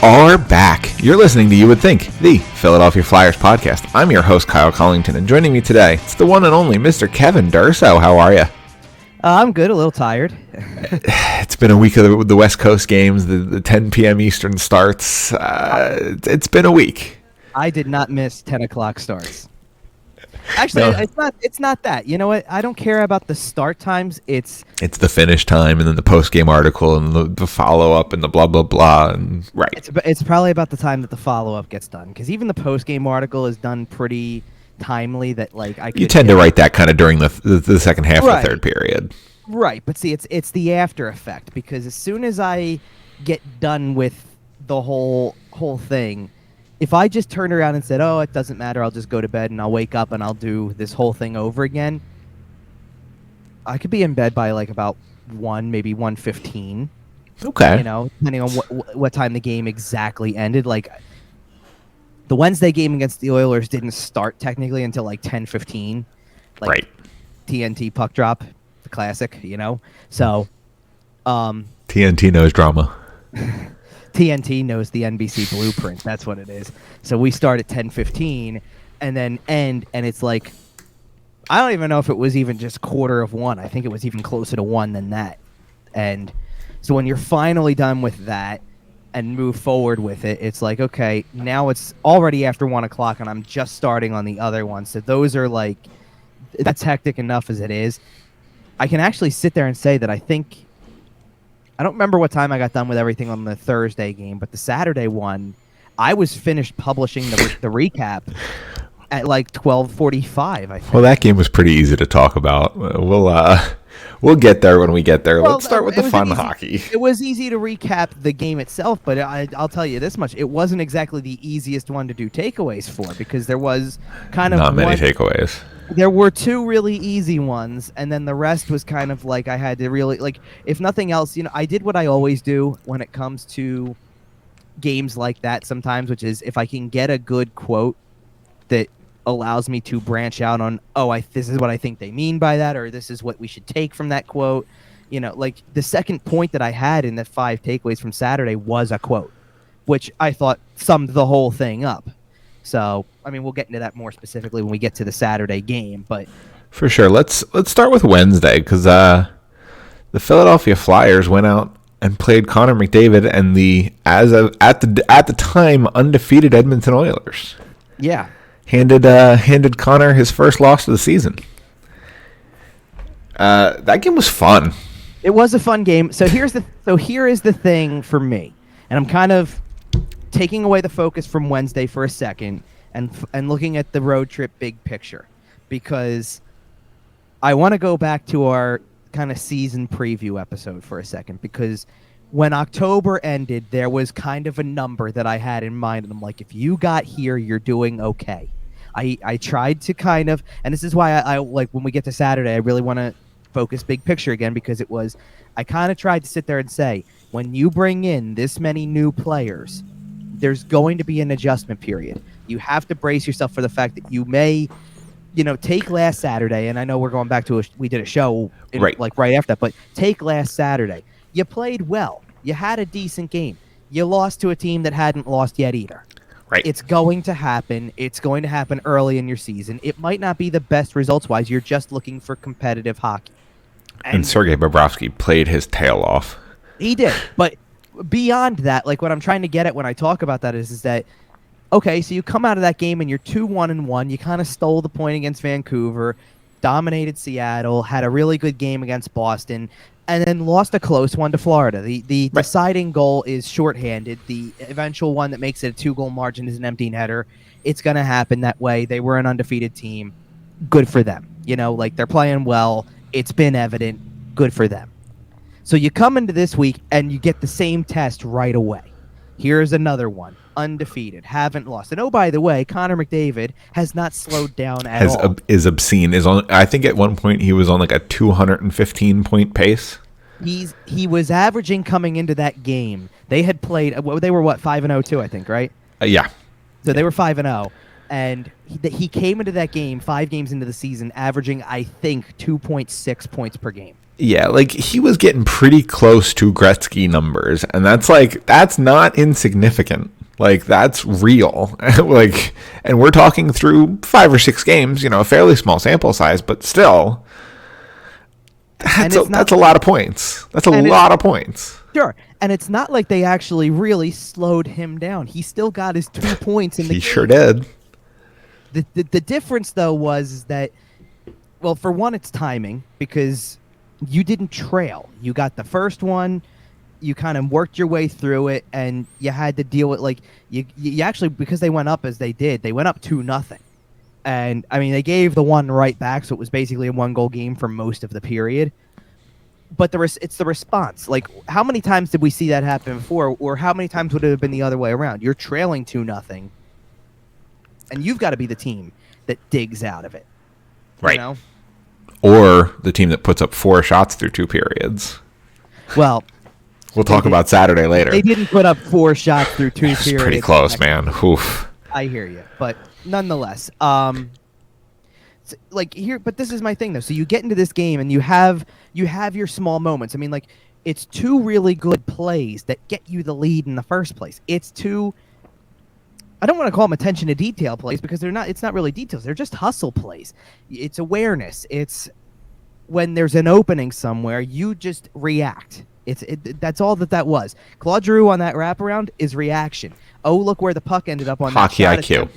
are back. You're listening to You Would Think, the Philadelphia Flyers podcast. I'm your host, Kyle Collington, and joining me today, it's the one and only Mr. Kevin Durso. How are you? I'm good, a little tired. It's been a week of the West Coast games, the 10 p.m. Eastern starts. It's been a week. I did not miss 10 o'clock starts. Actually, no. It's not that. You know what? I don't care about the start times. It's the finish time, and then the post-game article, and the follow-up, and the blah, blah, blah. And right. It's probably about the time that the follow-up gets done, because even the post-game article is done pretty timely. That you tend to write that kind of during the second half of the third period. Right, but see, it's the after effect, because as soon as I get done with the whole thing, if I just turned around and said, oh, it doesn't matter, I'll just go to bed and I'll wake up and I'll do this whole thing over again, I could be in bed by about 1, maybe 1:15. Okay. Depending on what time the game exactly ended. The Wednesday game against the Oilers didn't start technically until 10:15. Right. TNT puck drop, the classic, So TNT knows drama. TNT knows the NBC blueprint. That's what it is. So we start at 10:15 and then end, and it's I don't even know if it was even just 1:15. I think it was even closer to 1 than that. And so when you're finally done with that and move forward with it, it's okay, now it's already after 1 o'clock and I'm just starting on the other one. So those are that's hectic enough as it is. I can actually sit there and say that I don't remember what time I got done with everything on the Thursday game, but the Saturday one, I was finished publishing the recap at 12:45. I think. Well, that game was pretty easy to talk about. We'll get there when we get there. Let's start with the fun hockey. It was easy to recap the game itself, but I'll tell you this much: it wasn't exactly the easiest one to do takeaways for, because there was not many takeaways. There were 2 really easy ones, and then the rest was kind of I had to really, if nothing else, I did what I always do when it comes to games like that sometimes, which is if I can get a good quote that allows me to branch out on, this is what I think they mean by that, or this is what we should take from that quote. The second point that I had in the 5 takeaways from Saturday was a quote, which I thought summed the whole thing up. So, we'll get into that more specifically when we get to the Saturday game, but for sure. Let's start with Wednesday, because the Philadelphia Flyers went out and played Connor McDavid and at the time undefeated Edmonton Oilers. Yeah, handed Connor his first loss of the season. That game was fun. It was a fun game. So here is the thing for me, and I'm kind of taking away the focus from Wednesday for a second and looking at the road trip big picture, because I want to go back to our kind of season preview episode for a second, because when October ended, there was kind of a number that I had in mind, and I'm if you got here, you're doing okay. I tried to kind of, and this is why I when we get to Saturday, I really want to focus big picture again, because I kind of tried to sit there and say, when you bring in this many new players, there's going to be an adjustment period. You have to brace yourself for the fact that you may, take last Saturday, and I know we're going back to we did a show right after that, but take last Saturday. You played well. You had a decent game. You lost to a team that hadn't lost yet either. Right. It's going to happen. It's going to happen early in your season. It might not be the best results-wise. You're just looking for competitive hockey. And Sergei Bobrovsky played his tail off. He did, but beyond that, what I'm trying to get at when I talk about that is that, okay, so you come out of that game and you're 2-1-1. You kind of stole the point against Vancouver, dominated Seattle, had a really good game against Boston, and then lost a close one to Florida. The deciding goal is shorthanded. The eventual one that makes it a 2-goal margin is an empty netter. It's going to happen that way. They were an undefeated team. Good for them. They're playing well. It's been evident. Good for them. So you come into this week and you get the same test right away. Here's another one. Undefeated. Haven't lost. And by the way, Connor McDavid has not slowed down at all. Is obscene. I think at one point he was on a 215-point pace. He was averaging coming into that game. They had played. They were 5-0 too, I think, right? Yeah. So they were 5-0, and he came into that game 5 games into the season, averaging I think 2.6 points per game. Yeah, like he was getting pretty close to Gretzky numbers, and that's not insignificant. Like that's real. Like, and we're talking through 5 or 6 games, a fairly small sample size, but still, that's a lot of points. That's a lot of points. Sure, and it's not like they actually really slowed him down. He still got his 2 points in the game. He sure did. The difference though was that, well, for one, it's timing because you didn't trail. You got the first one, you kind of worked your way through it, and you had to deal with, like, you actually, because they went up as they did, they went up 2-0. And, I mean, they gave the one right back, so it was basically a 1-goal game for most of the period. But it's the response. Like, how many times did we see that happen before, or how many times would it have been the other way around? You're trailing 2-0, and you've got to be the team that digs out of it. Right. Or the team that puts up 4 shots through 2 periods. Well, we'll talk about Saturday later. They didn't put up 4 shots through 2 periods. Pretty close, man. Oof. I hear you, but nonetheless, but this is my thing though. So you get into this game and you have your small moments. I mean, like, it's 2 really good plays that get you the lead in the first place. It's 2. I don't want to call them attention to detail plays because they're not. It's not really details. They're just hustle plays. It's awareness. It's when there's an opening somewhere, you just react. That's all that was. Claude Giroux on that wraparound is reaction. Oh, look where the puck ended up on hockey that IQ.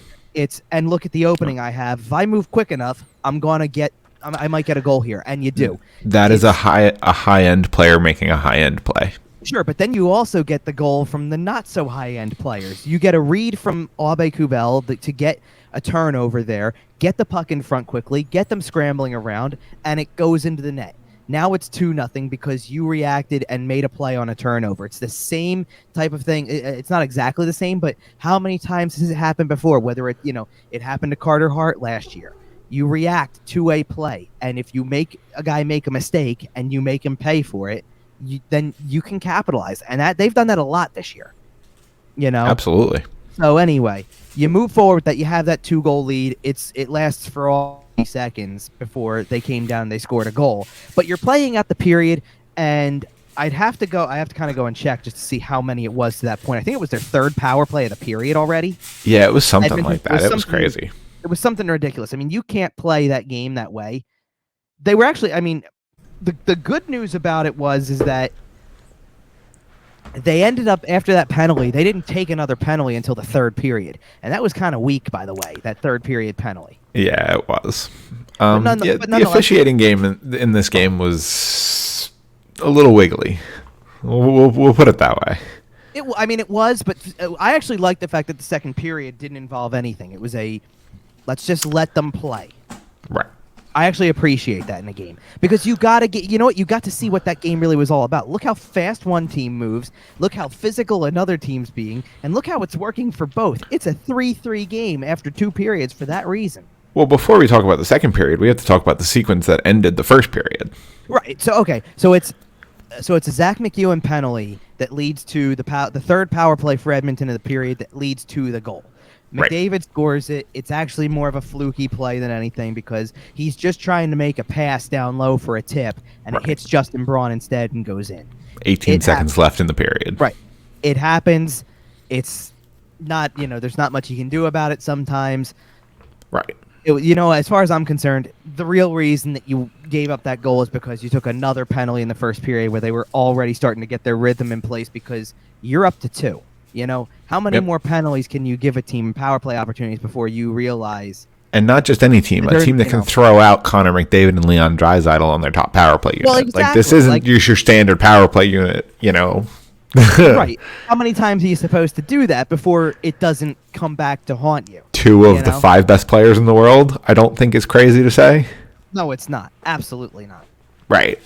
And look at the opening I have. If I move quick enough, I might get a goal here, and you do. That is a high end player making a high end play. Sure, but then you also get the goal from the not-so-high-end players. You get a read from Aube-Kubel to get a turnover there, get the puck in front quickly, get them scrambling around, and it goes into the net. Now it's 2-0 because you reacted and made a play on a turnover. It's the same type of thing. It's not exactly the same, but how many times has it happened before? Whether it happened to Carter Hart last year. You react to a play, and if you make a guy make a mistake and you make him pay for it, then you can capitalize, and that they've done that a lot this year. Absolutely. So anyway, you move forward with that. You have that 2-goal lead. It lasts for all seconds before they came down and they scored a goal. But you're playing at the period, and I have to kind of go and check just to see how many it was to that point. I think it was their 3rd power play of the period already. Yeah, it was something like that. It was crazy. It was something ridiculous. I mean, you can't play that game that way. They were actually, I mean, the good news about it is that they ended up, after that penalty, they didn't take another penalty until the 3rd period. And that was kind of weak, by the way, that 3rd period penalty. Yeah, it was. The officiating game in this game was a little wiggly. We'll put it that way. It was, but I actually like the fact that the 2nd period didn't involve anything. It was let's just let them play. Right. I actually appreciate that in a game because you got to get, you got to see what that game really was all about. Look how fast one team moves. Look how physical another team's being, and look how it's working for both. It's a 3-3 game after 2 periods for that reason. Well, before we talk about the 2nd period, we have to talk about the sequence that ended the 1st period. Right. So it's a Zach McEwen penalty that leads to the 3rd power play for Edmonton in the period that leads to the goal. McDavid scores it. It's actually more of a fluky play than anything because he's just trying to make a pass down low for a tip, and it hits Justin Braun instead and goes in. 18 seconds left in the period. Right. It happens. It's not, there's not much you can do about it sometimes. Right. As far as I'm concerned, the real reason that you gave up that goal is because you took another penalty in the 1st period where they were already starting to get their rhythm in place because you're up to 2. How many more penalties can you give a team power play opportunities before you realize? And not just any team, a team that can throw out Connor McDavid and Leon Draisaitl on their top power play unit. Well, exactly. Like, this isn't your standard power play unit, Right. How many times are you supposed to do that before it doesn't come back to haunt you? 2 of the 5 best players in the world, I don't think is crazy to say. No, it's not. Absolutely not. Right.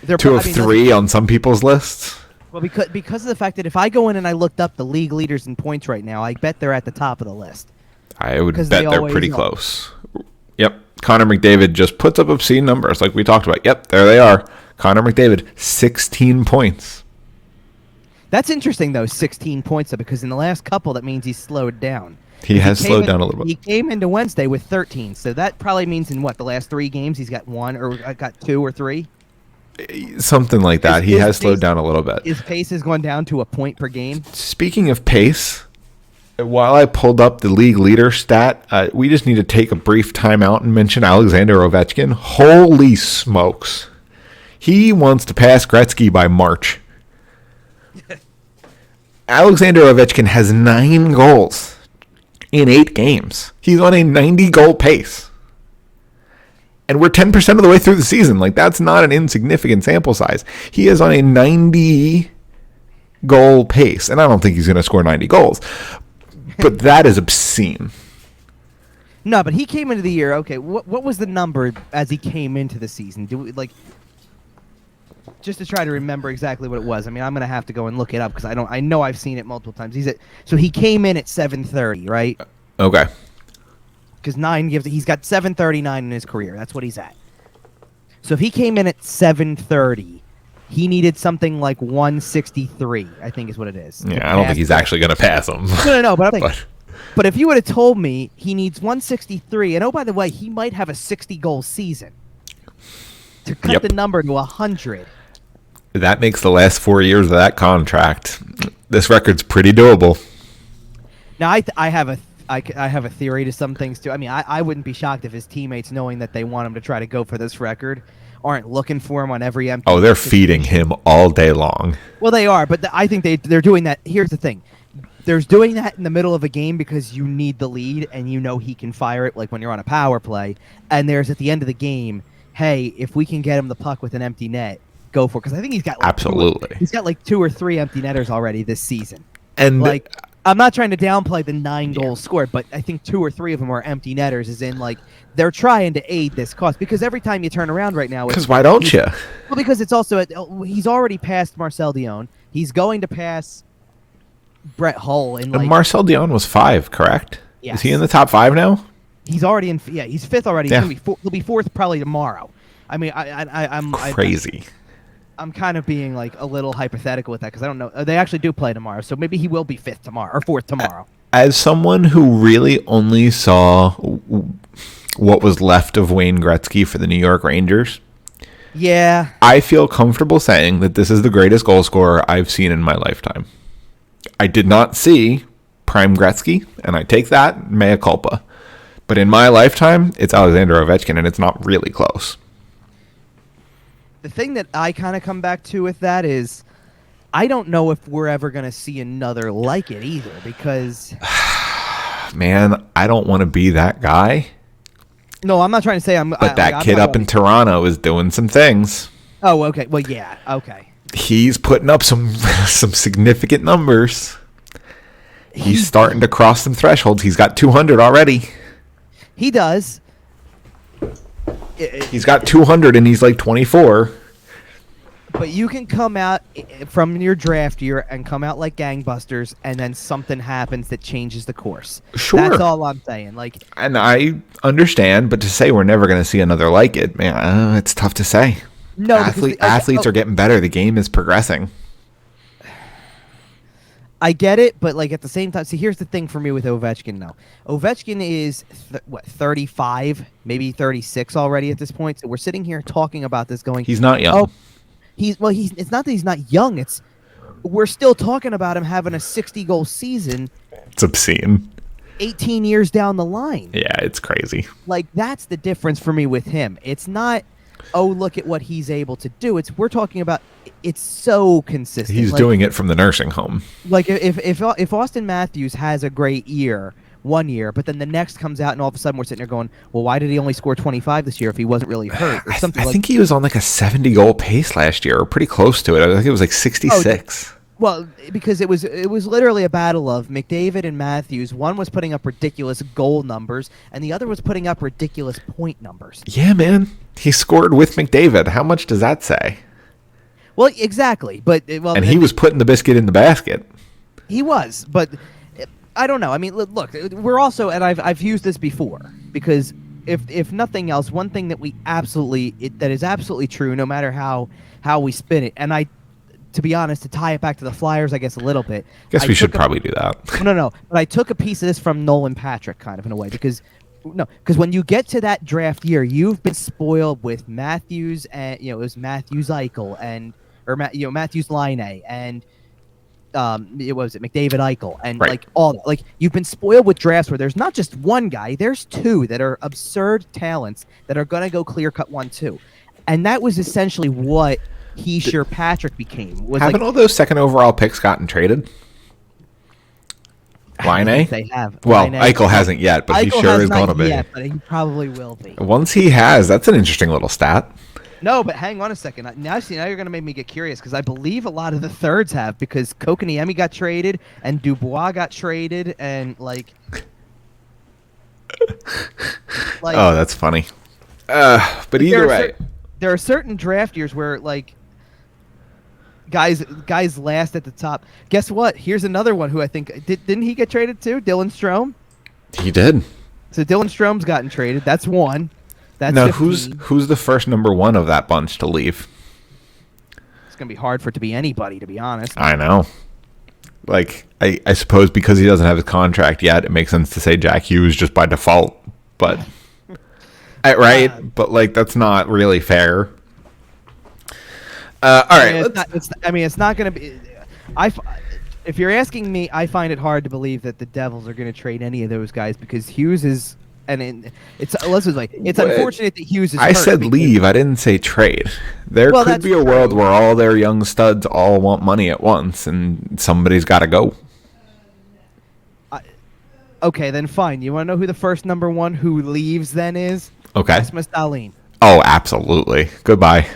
2 of 3 on some people's lists. Well, because of the fact that if I go in and I looked up the league leaders in points right now, I bet they're at the top of the list. I would bet they're pretty close. Yep. Connor McDavid just puts up obscene numbers like we talked about. Yep, there they are. Connor McDavid, 16 points. That's interesting, though, 16 points, though, because in the last couple, that means he's slowed down. He has slowed down a little bit. He came into Wednesday with 13, so that probably means in, the last 3 games he's got 1 or got 2 or 3? Something like that. He has slowed pace- down a little bit. His pace has gone down to a point per game. Speaking of pace, while I pulled up the league leader stat, we just need to take a brief timeout and mention Alexander Ovechkin. Holy smokes. He wants to pass Gretzky by March. Alexander Ovechkin has 9 goals in 8 games. He's on a 90-goal pace. And we're 10% of the way through the season. Like, that's not an insignificant sample size. He is on a 90-goal pace. And I don't think he's going to score 90 goals. But that is obscene. No, but he came into the year. Okay, what was the number as he came into the season? Do we just to try to remember exactly what it was? I mean, I'm gonna have to go and look it up because I know I've seen it multiple times. So he came in at 730, right? Okay. Because he's got 739 in his career. That's what he's at. So if he came in at 730, he needed something like 163, I think is what it is. Yeah, I don't think he's actually going to pass him. No, but but if you would have told me he needs 163, and oh, by the way, he might have a 60-goal season to cut the number to 100. That makes the last 4 years of that contract. This record's pretty doable. Now, I have a theory to some things too. I mean, I wouldn't be shocked if his teammates, knowing that they want him to try to go for this record, aren't looking for him on every empty. Oh, they're feeding him all day long. Well, they are, but I think they're doing that. Here's the thing. There's doing that in the middle of a game because you need the lead and you know he can fire it, like when you're on a power play. And there's at the end of the game, hey, if we can get him the puck with an empty net, go for it. Because I think he's got absolutely. He's got like 2 or 3 empty netters already this season. And like, I'm not trying to downplay the 9 goals scored, but I think 2 or 3 of them are empty netters. As in, like, they're trying to aid this cause because every time you turn around right now, because why don't you? Well, because it's also he's already passed Marcel Dion. He's going to pass Brett Hull and Marcel Dion was 5, correct? Yes. Is he in the top 5 now? He's already in. Yeah, he's 5th already. Yeah. He'll be 4th probably tomorrow. I mean, I'm crazy. I'm kind of being like a little hypothetical with that because I don't know. They actually do play tomorrow, so maybe he will be 5th tomorrow or 4th tomorrow. As someone who really only saw what was left of Wayne Gretzky for the New York Rangers, yeah, I feel comfortable saying that this is the greatest goal scorer I've seen in my lifetime. I did not see prime Gretzky, and I take that mea culpa. But in my lifetime, it's Alexander Ovechkin, and it's not really close. The thing that I kind of come back to with that is I don't know if we're ever going to see another like it either because... Man, I don't want to be that guy. No, I'm not trying to say I'm... But that kid up in Toronto is doing some things. Oh, okay. Well, yeah. Okay. He's putting up some significant numbers. He's starting to cross some thresholds. He's got 200 already. He does. He's got 200 and he's like 24. But you can come out from your draft year and come out like gangbusters, and then something happens that changes the course. Sure. That's all I'm saying. Like, and I understand, but to say we're never going to see another like it, man, it's tough to say. No, athletes are getting better. The game is progressing. I get it, but like at the same time, see, here's the thing for me with Ovechkin now. Ovechkin is 35, maybe 36 already at this point. So we're sitting here talking about this, going, he's not young. Oh, it's not that he's not young. We're still talking about him having a 60-goal season. It's obscene. 18 years down the line. Yeah, it's crazy. Like, that's the difference for me with him. It's not, oh, look at what he's able to do. We're talking about, it's so consistent. He's doing it from the nursing home. Like, if Austin Matthews has a great year, 1 year, but then the next comes out and all of a sudden we're sitting there going, well, why did he only score 25 this year if he wasn't really hurt? Or something I think he was on like a 70-goal pace last year, or pretty close to it. I think it was like 66. Well, because it was literally a battle of McDavid and Matthews. One was putting up ridiculous goal numbers, and the other was putting up ridiculous point numbers. Yeah, man. He scored with McDavid. How much does that say? Well, exactly. But and he was putting the biscuit in the basket. He was, but I don't know. I mean, look, we're also, and I've used this before, because if nothing else, one thing that that is absolutely true, no matter how we spin it, and to be honest, to tie it back to the Flyers, I guess a little bit. Guess we should probably do that. No. But I took a piece of this from Nolan Patrick, kind of in a way, because No, because when you get to that draft year, you've been spoiled with Matthews and it was Matthews Eichel and Matthews Line and it was McDavid Eichel and Right. like all that. Like you've been spoiled with drafts where there's not just one guy, there's two that are absurd talents that are gonna go clear cut 1-2, and that was essentially what Patrick became. Was Haven't like, all those second overall picks gotten traded? Line A? they have. Well, Line A. Eichel hasn't yet, but he Eichel sure has is not going to be. yet, but he probably will be. Once he has, that's an interesting little stat. No, but hang on a second. Now you're going to make me get curious because I believe a lot of the thirds have because Kokoniemi got traded and Dubois got traded and like. Oh, that's funny. But either way, there are certain draft years where like guys last at the top. Guess what? Here's another one who I think didn't he get traded too? Dylan Strome. he did. So Dylan Strome's gotten traded. That's one. That's Now, 15. who's the first number one of that bunch to leave? It's gonna be hard for it to be anybody, to be honest. I know. Like, I suppose because he doesn't have his contract yet, it makes sense to say Jack Hughes just by default. But right, but like that's not really fair. All right. It's not going to be. If you're asking me, I find it hard to believe that the Devils are going to trade any of those guys because Hughes is, it's unfortunate that Hughes is. I hurt said because, leave. I didn't say trade. There could that's be a world where all their young studs all want money at once, and somebody's got to go. Okay, then fine. You want to know who the first number one who leaves then is? Okay. Rasmus Dahlin. Oh, absolutely. Goodbye.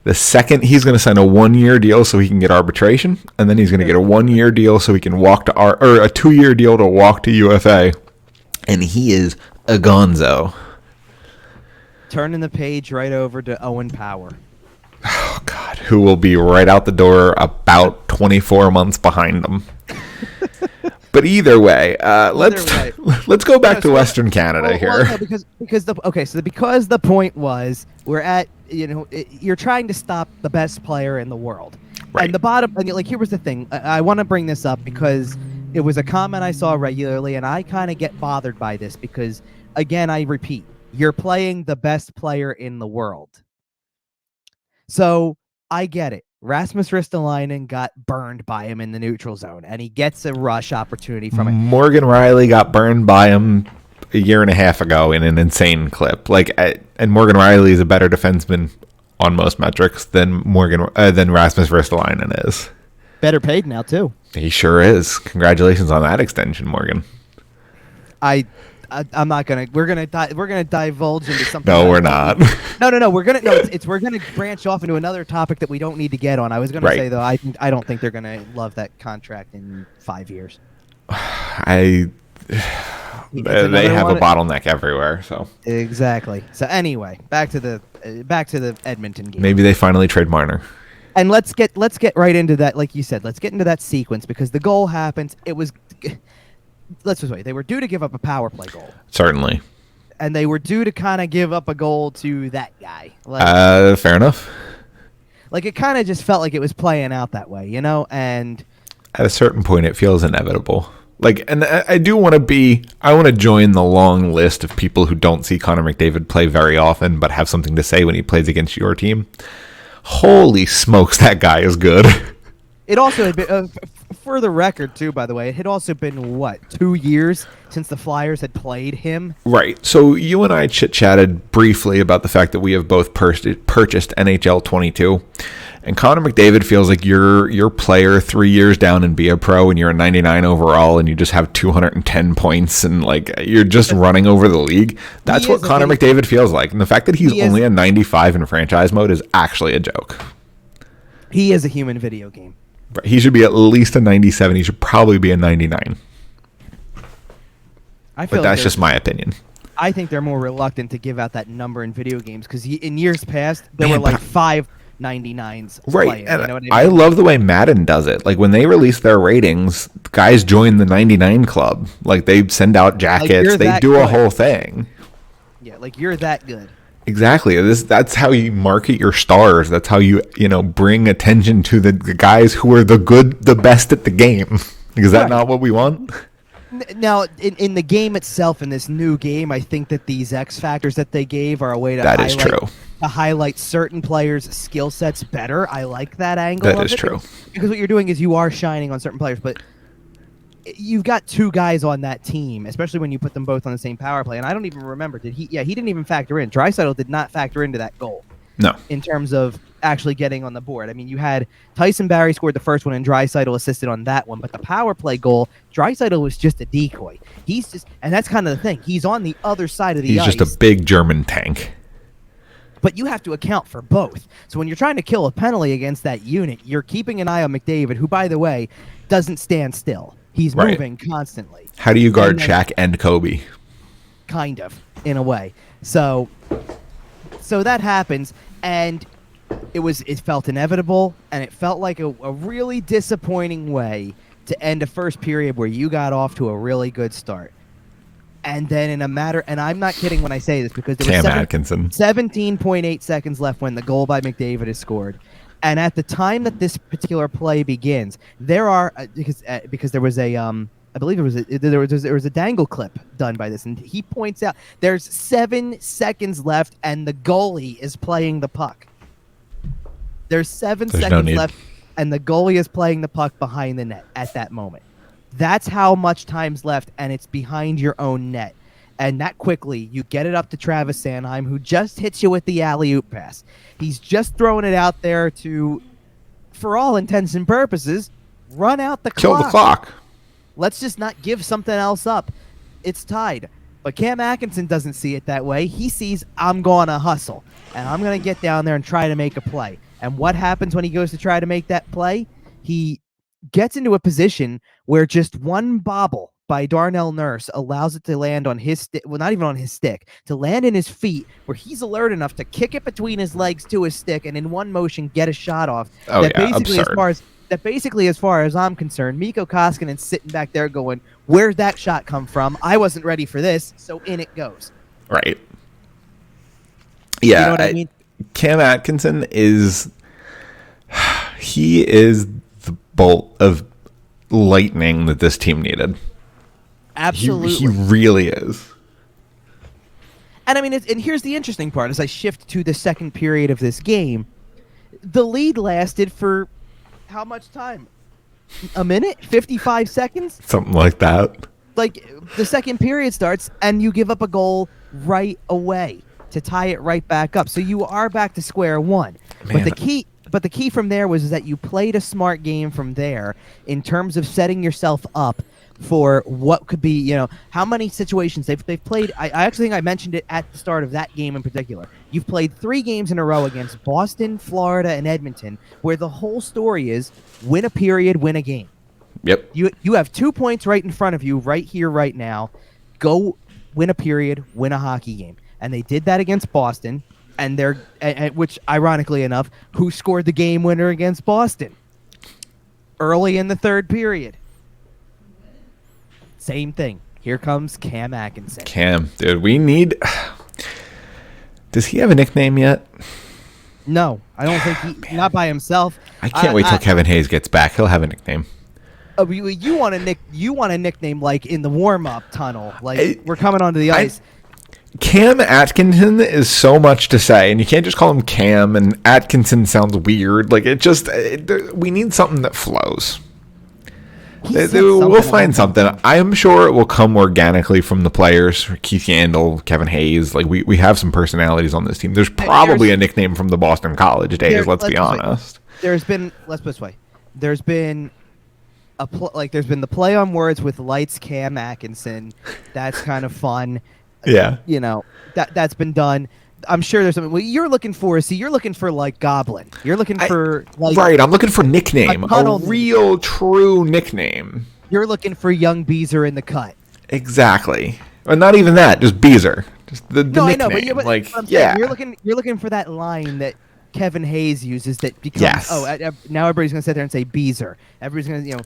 The second he's going to sign a 1-year deal so he can get arbitration, and then he's going to get a 1-year deal so he can walk to or a 2-year deal to walk to UFA, and he is a gonzo. Turning the page right over to Owen Power. Oh God, who will be right out the door about 24 months behind him. But either way, let's go back to Western Canada here. No, because the point was we're at you're trying to stop the best player in the world, right. And the bottom here was the thing. I want to bring this up because it was a comment I saw regularly, and I kind of get bothered by this because again I repeat, you're playing the best player in the world, so I get it. Rasmus Ristolainen got burned by him in the neutral zone, and he gets a rush opportunity from it. Morgan Rielly got burned by him a year and a half ago in an insane clip. And Morgan Rielly is a better defenseman on most metrics than Rasmus Ristolainen is. Better paid now too. He sure is. Congratulations on that extension, Morgan. I'm not gonna. We're gonna divulge into something. No, we're not. No. We're gonna branch off into another topic that we don't need to get on. I was gonna say though, I don't think they're gonna love that contract in 5 years. They have a bottleneck everywhere. So exactly. So anyway, back to the Edmonton game. Maybe they finally trade Marner. And let's get right into that. Like you said, let's get into that sequence because the goal happens. It was. Let's just wait. They were due to give up a power play goal. Certainly. And they were due to kind of give up a goal to that guy. Fair enough. Like, it kind of just felt like it was playing out that way, And at a certain point, it feels inevitable. And I want to join the long list of people who don't see Connor McDavid play very often, but have something to say when he plays against your team. Holy smokes, that guy is good. It also had been, for the record, too, by the way, it had also been, 2 years since the Flyers had played him? Right. So you and I chit-chatted briefly about the fact that we have both purchased NHL 22. And Connor McDavid feels like your player 3 years down and be a pro and you're a 99 overall and you just have 210 points and, you're just running over the league. That's what Connor McDavid feels like. And the fact that he's only a 95 in franchise mode is actually a joke. He is a human video game. He should be at least a 97. He should probably be a 99. But that's just my opinion. I think they're more reluctant to give out that number in video games because in years past, there were 5 99s. Right. Playing, and you know what I mean? I love the way Madden does it. When they release their ratings, guys join the 99 club. They send out jackets. They do a whole thing. Yeah, you're that good. Exactly. That's how you market your stars. That's how you bring attention to the guys who are the best at the game. Is that not what we want? Now, in the game itself, in this new game, I think that these X factors that they gave are a way to highlight certain players' skill sets better. I like that angle. That is true. Because what you're doing is you are shining on certain players, but you've got two guys on that team, especially when you put them both on the same power play. And I don't even remember, did he? Yeah, he didn't even factor in. Draisaitl did not factor into that goal. No. In terms of actually getting on the board. I mean, you had Tyson Barrie scored the first one and Draisaitl assisted on that one, but the power play goal, Draisaitl was just a decoy. He's just, and that's kind of the thing. He's on the other side of the ice. He's just a big German tank. But you have to account for both. So when you're trying to kill a penalty against that unit, you're keeping an eye on McDavid, who, by the way, doesn't stand still. He's moving constantly. How do you guard Shaq and Kobe? Kind of, in a way. So that happens, and it felt inevitable, and it felt like a really disappointing way to end a first period where you got off to a really good start. And then in a matter, and I'm not kidding when I say this, because there was Atkinson. 17.8 seconds left when the goal by McDavid is scored. And at the time that this particular play begins, there are because there was a I believe there was a dangle clip done by this, and he points out there's 7 seconds left, and the goalie is playing the puck. There's 7 seconds left, and the goalie is playing the puck behind the net at that moment. That's how much time's left, and it's behind your own net. And that quickly, you get it up to Travis Sanheim, who just hits you with the alley-oop pass. He's just throwing it out there to, for all intents and purposes, run out the clock. Kill the clock. Let's just not give something else up. It's tied. But Cam Atkinson doesn't see it that way. He sees, I'm going to hustle, and I'm going to get down there and try to make a play. And what happens when he goes to try to make that play? He gets into a position where just one bobble by Darnell Nurse allows it to land on his stick, well, not even on his stick, to land in his feet, where he's alert enough to kick it between his legs to his stick and in one motion get a shot off. Basically, as far as I'm concerned, Mikko Koskinen's sitting back there going, where'd that shot come from? I wasn't ready for this, so in it goes. Right. Yeah. You know what I mean? Cam Atkinson is the bolt of lightning that this team needed. Absolutely. He really is. And I mean, and here's the interesting part. As I shift to the second period of this game, the lead lasted for how much time? A minute? 55 seconds? Something like that. Like, the second period starts, and you give up a goal right away to tie it right back up. So you are back to square one. Man. But the key from there was that you played a smart game from there in terms of setting yourself up for what could be, how many situations they've played. I actually think I mentioned it at the start of that game in particular. You've played 3 games in a row against Boston, Florida, and Edmonton, where the whole story is win a period, win a game. Yep. You have 2 points right in front of you right here, right now. Go win a period, win a hockey game. And they did that against Boston, which, ironically enough, who scored the game winner against Boston? Early in the third period. Same thing. Here comes Cam Atkinson. Cam, dude, we need... Does he have a nickname yet? No, I don't think he... Not by himself. I can't wait till Kevin Hayes gets back. He'll have a nickname. You want a nickname like in the warm-up tunnel. Like, we're coming onto the ice. Cam Atkinson is so much to say, and you can't just call him Cam, and Atkinson sounds weird. Like, we need something that flows. We'll find something. I'm sure it will come organically from the players. Keith Yandel, Kevin Hayes. Like, we have some personalities on this team. There's probably a nickname from the Boston College days. Let's be honest. Let's put it this way. There's been there's been the play on words with Lights Cam Atkinson. That's kind of fun. Yeah. That's been done. I'm sure there's something. What you're looking for, you're looking for like Goblin. You're looking for like... Right, I'm looking for nickname. A real, true nickname. You're looking for Young Beezer in the cut. Exactly. Or not even that, just Beezer. Just the nickname. I know, but you're looking for that line that Kevin Hayes uses that becomes, now everybody's going to sit there and say Beezer. Everybody's going to,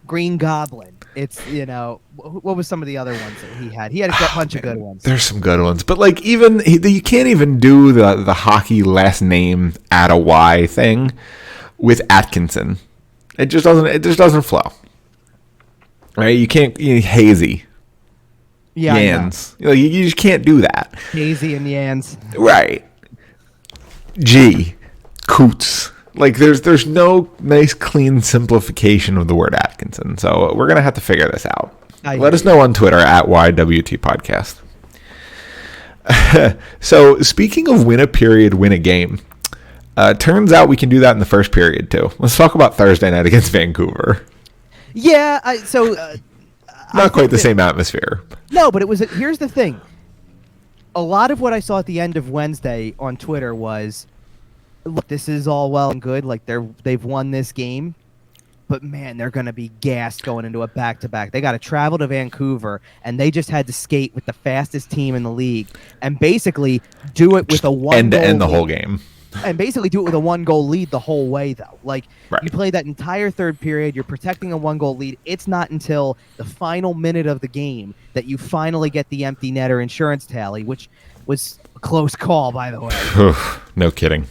Green Goblin. It's, what was some of the other ones that he had? He had a bunch of good ones. There's some good ones. But, like, even, you can't even do the hockey last name add a Y thing with Atkinson. It just doesn't flow. right? You can't hazy. Yeah, Yans. You just can't do that. Hazy and Yans. Right. G. Coots. Like, there's no nice, clean simplification of the word Atkinson. So we're going to have to figure this out. Let us know on Twitter at YWT Podcast. So, speaking of win a period, win a game. Turns out we can do that in the first period, too. Let's talk about Thursday night against Vancouver. Yeah, Not quite the same atmosphere. No, but it was. Here's the thing. A lot of what I saw at the end of Wednesday on Twitter was, look, this is all well and good. Like they've won this game, but man, they're going to be gassed going into a back-to-back. They got to travel to Vancouver, and they just had to skate with the fastest team in the league and basically do it with a one end to end the lead. whole game. And basically do it with a 1-goal lead the whole way, though. Like, right. You play that entire third period, you're protecting a 1-goal lead. It's not until the final minute of the game that you finally get the empty netter insurance tally, which was a close call, by the way. No kidding.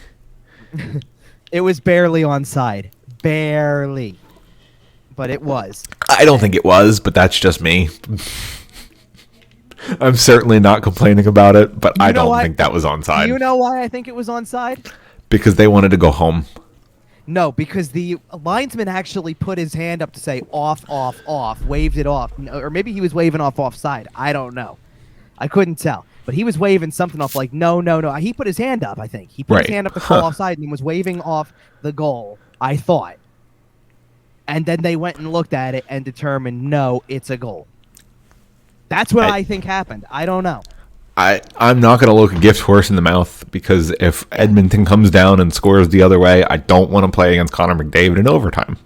It was barely onside. Barely. But it was. I don't think it was, but that's just me. I'm certainly not complaining about it, but I don't think that was onside. Do you know why I think it was onside? Because they wanted to go home. No, because the linesman actually put his hand up to say off, waved it off. Or maybe he was waving off offside. I don't know. I couldn't tell. But he was waving something off like, no. He put his hand up, I think. He put his hand up to call offside and was waving off the goal, I thought. And then they went and looked at it and determined, no, it's a goal. That's what I think happened. I don't know. I'm not going to look a gift horse in the mouth, because if Edmonton comes down and scores the other way, I don't want to play against Connor McDavid in overtime.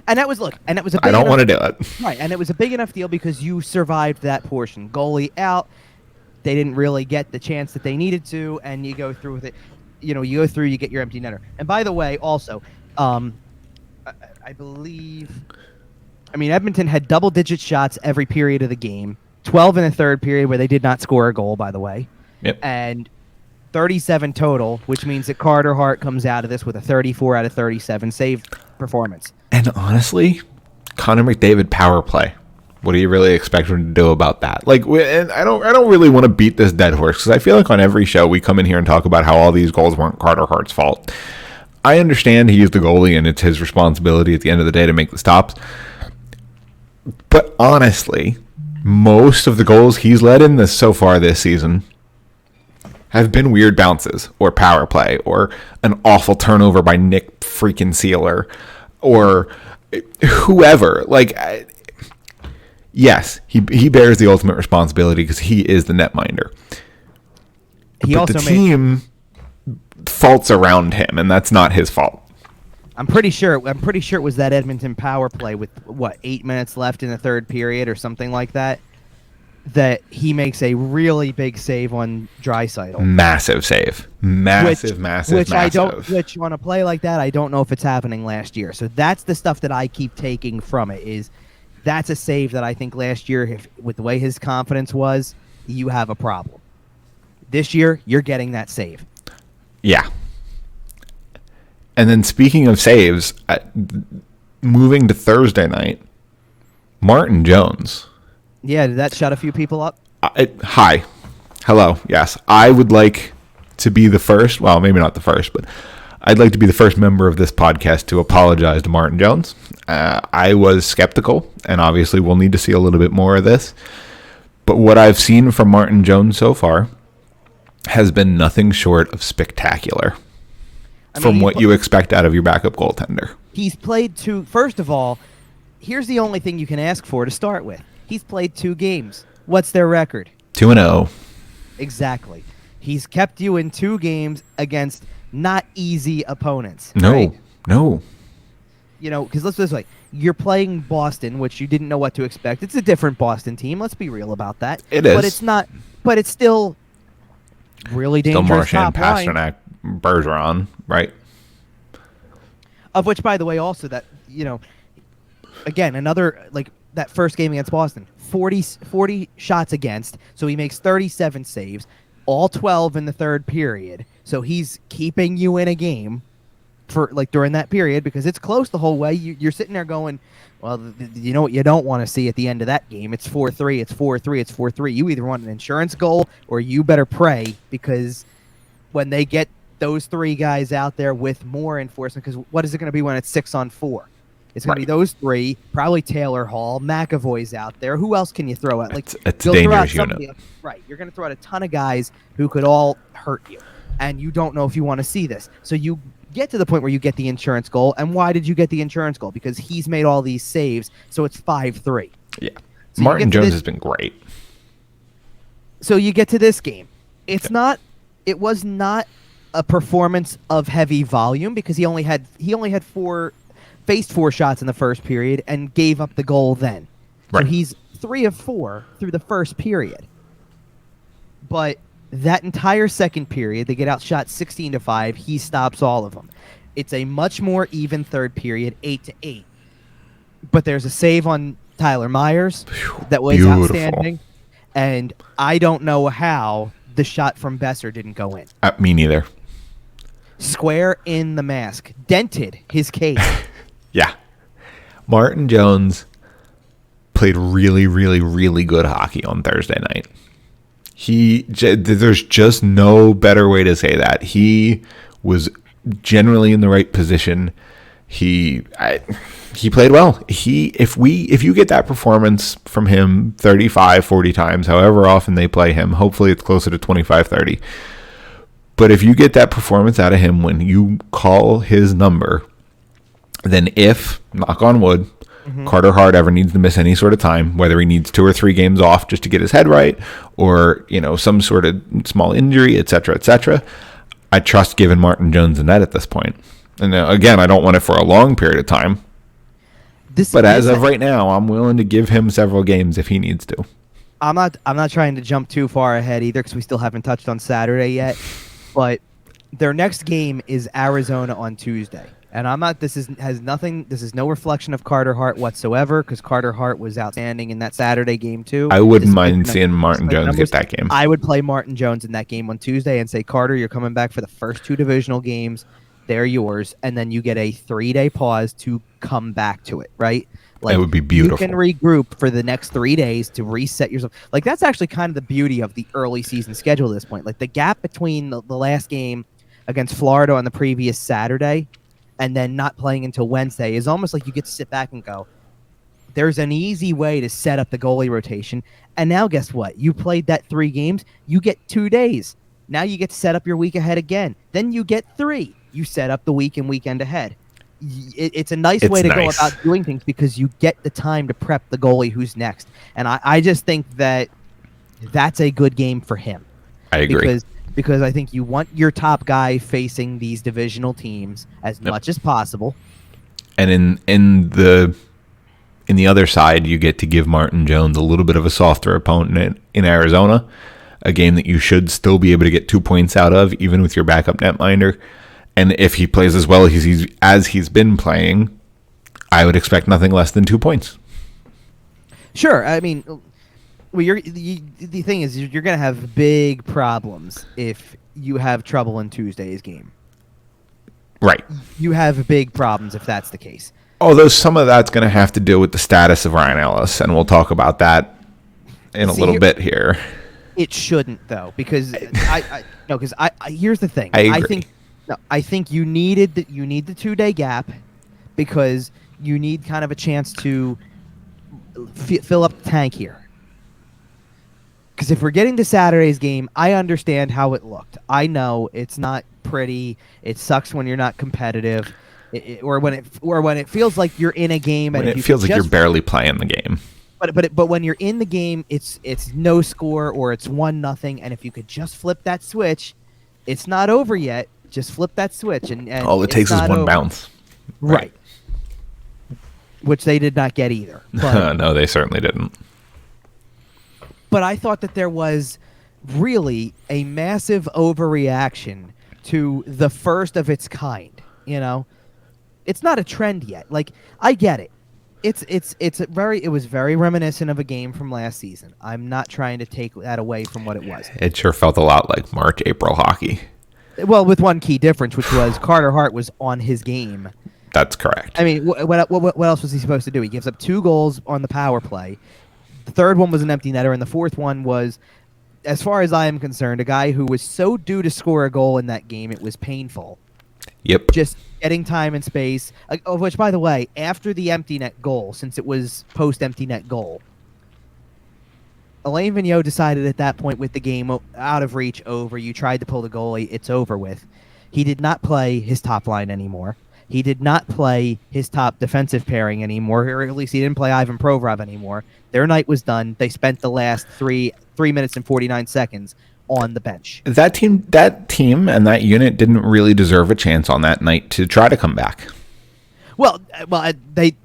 And that was a big I don't want to do it. Right, and it was a big enough deal because you survived that portion. Goalie out, they didn't really get the chance that they needed to, and you go through with it. You know, you go through, you get your empty netter. And by the way, also, I believe, Edmonton had double-digit shots every period of the game. 12 in the third period where they did not score a goal, by the way. Yep. And 37 total, which means that Carter Hart comes out of this with a 34 out of 37 save performance. And honestly, Connor McDavid power play. What do you really expect him to do about that? Like, and I don't really want to beat this dead horse, because I feel like on every show we come in here and talk about how all these goals weren't Carter Hart's fault. I understand he's the goalie and it's his responsibility at the end of the day to make the stops. But honestly, most of the goals he's led in this so far this season have been weird bounces or power play or an awful turnover by Nick freaking Sealer or whoever. Like, yes, he bears the ultimate responsibility because he is the netminder. But the team faults around him, and that's not his fault. I'm pretty sure it was that Edmonton power play with 8 minutes left in the third period or something like that. That he makes a really big save on Draisaitl. Massive save, massive. Which on a play like that, I don't know if it's happening last year. So that's the stuff that I keep taking from it. Is that's a save that I think last year, with the way his confidence was, you have a problem. This year, you're getting that save. Yeah. And then speaking of saves, moving to Thursday night, Martin Jones. Yeah, did that shut a few people up? Hi. Hello. Yes. I would like to be the first, well, maybe not the first, but I'd like to be the first member of this podcast to apologize to Martin Jones. I was skeptical, and obviously we'll need to see a little bit more of this. But what I've seen from Martin Jones so far has been nothing short of spectacular. From what you expect out of your backup goaltender. He's played two. First of all, here's the only thing you can ask for to start with. He's played 2 games. What's their record? 2-0. Exactly. He's kept you in 2 games against not easy opponents. No, right? No. You know, because let's put it this way. You're playing Boston, which you didn't know what to expect. It's a different Boston team. Let's be real about that. It is. But it's not. But it's still really dangerous. Still Marchand, top line. Pasternak, Bergeron, right? Of which, by the way, also that, again, another, like, that first game against Boston, 40 shots against, so he makes 37 saves, all 12 in the third period, so he's keeping you in a game. for like during that period because it's close the whole way. You're sitting there going, well, you know what you don't want to see at the end of that game? It's 4-3, it's 4-3, it's 4-3. You either want an insurance goal or you better pray because when they get those three guys out there with more enforcement, because what is it going to be when it's 6-on-4? It's going to be those three, probably Taylor Hall, McAvoy's out there. Who else can you throw at? Like it's a dangerous unit. Right, you're going to throw out a ton of guys who could all hurt you, and you don't know if you want to see this. So you get to the point where you get the insurance goal, and why did you get the insurance goal? Because he's made all these saves, so it's 5-3. Yeah, so Martin Jones has been great. So you get to this game. It was not a performance of heavy volume because he only faced 4 shots in the first period and gave up the goal then. Right. So he's 3 of 4 through the first period. But that entire second period, they get outshot 16-5. He stops all of them. It's a much more even third period, 8-8. But there's a save on Tyler Myers that was outstanding. And I don't know how the shot from Besser didn't go in. Me neither. Square in the mask. Dented his cage. Yeah. Martin Jones played really, really, really good hockey on Thursday night. There's just no better way to say that. He was generally in the right position. He played well. If you get that performance from him 35, 40 times, however often they play him, hopefully it's closer to 25, 30. But if you get that performance out of him when you call his number, then if, knock on wood, Carter Hart ever needs to miss any sort of time, whether he needs 2 or 3 games off just to get his head right, or some sort of small injury, etc., I trust giving Martin Jones the net at this point. And again, I don't want it for a long period of time. But as of right now, I'm willing to give him several games if he needs to. I'm not trying to jump too far ahead either because we still haven't touched on Saturday yet. But their next game is Arizona on Tuesday. And I'm not. This is no reflection of Carter Hart whatsoever because Carter Hart was outstanding in that Saturday game too. I wouldn't mind seeing Martin Jones get that game. I would play Martin Jones in that game on Tuesday and say, Carter, you're coming back for the first 2 divisional games. They're yours, and then you get a 3-day pause to come back to it. Right? Like, it would be beautiful. You can regroup for the next 3 days to reset yourself. Like that's actually kind of the beauty of the early season schedule at this point. Like the gap between the last game against Florida on the previous Saturday and then not playing until Wednesday is almost like you get to sit back and go, there's an easy way to set up the goalie rotation. And now guess what? You played that 3 games. You get 2 days. Now you get to set up your week ahead again. Then you get 3. You set up the week and weekend ahead. It's a nice way to go about doing things because you get the time to prep the goalie who's next. And I just think that that's a good game for him. I agree. Because I think you want your top guy facing these divisional teams as much as possible. And in the other side, you get to give Martin Jones a little bit of a softer opponent in Arizona, a game that you should still be able to get 2 points out of, even with your backup netminder. And if he plays as well as he's been playing, I would expect nothing less than 2 points. Sure. I mean, well, the thing is, you're going to have big problems if you have trouble in Tuesday's game. Right. You have big problems if that's the case. Although some of that's going to have to do with the status of Ryan Ellis, and we'll talk about that in a little bit here. It shouldn't, though, because here's the thing. I agree. I think you need the 2-day gap because you need kind of a chance to fill up the tank here. Because if we're getting to Saturday's game, I understand how it looked. I know it's not pretty. It sucks when you're not competitive, or when it feels like you're in a game and it feels like you're barely playing the game. But when you're in the game, it's no score or it's 1-0, and if you could just flip that switch, it's not over yet. Just flip that switch, and all it takes is one bounce. Right. Which they did not get either. But, no, they certainly didn't. But I thought that there was really a massive overreaction to the first of its kind. It's not a trend yet. Like, I get it. It was very reminiscent of a game from last season. I'm not trying to take that away from what it was. It sure felt a lot like March, April hockey. Well, with one key difference, which was Carter Hart was on his game. That's correct. I mean, what else was he supposed to do? He gives up 2 goals on the power play. The third one was an empty netter, and the fourth one was, as far as I am concerned, a guy who was so due to score a goal in that game, it was painful. Yep. Just getting time and space. Of which, by the way, after the empty net goal, since it was post-empty net goal, Alain Vigneault decided at that point, with the game out of reach, over, you tried to pull the goalie, it's over with. He did not play his top line anymore. He did not play his top defensive pairing anymore, or at least he didn't play Ivan Provorov anymore. Their night was done. They spent the last 3 minutes and 49 seconds on the bench. That team and that unit didn't really deserve a chance on that night to try to come back. Well, they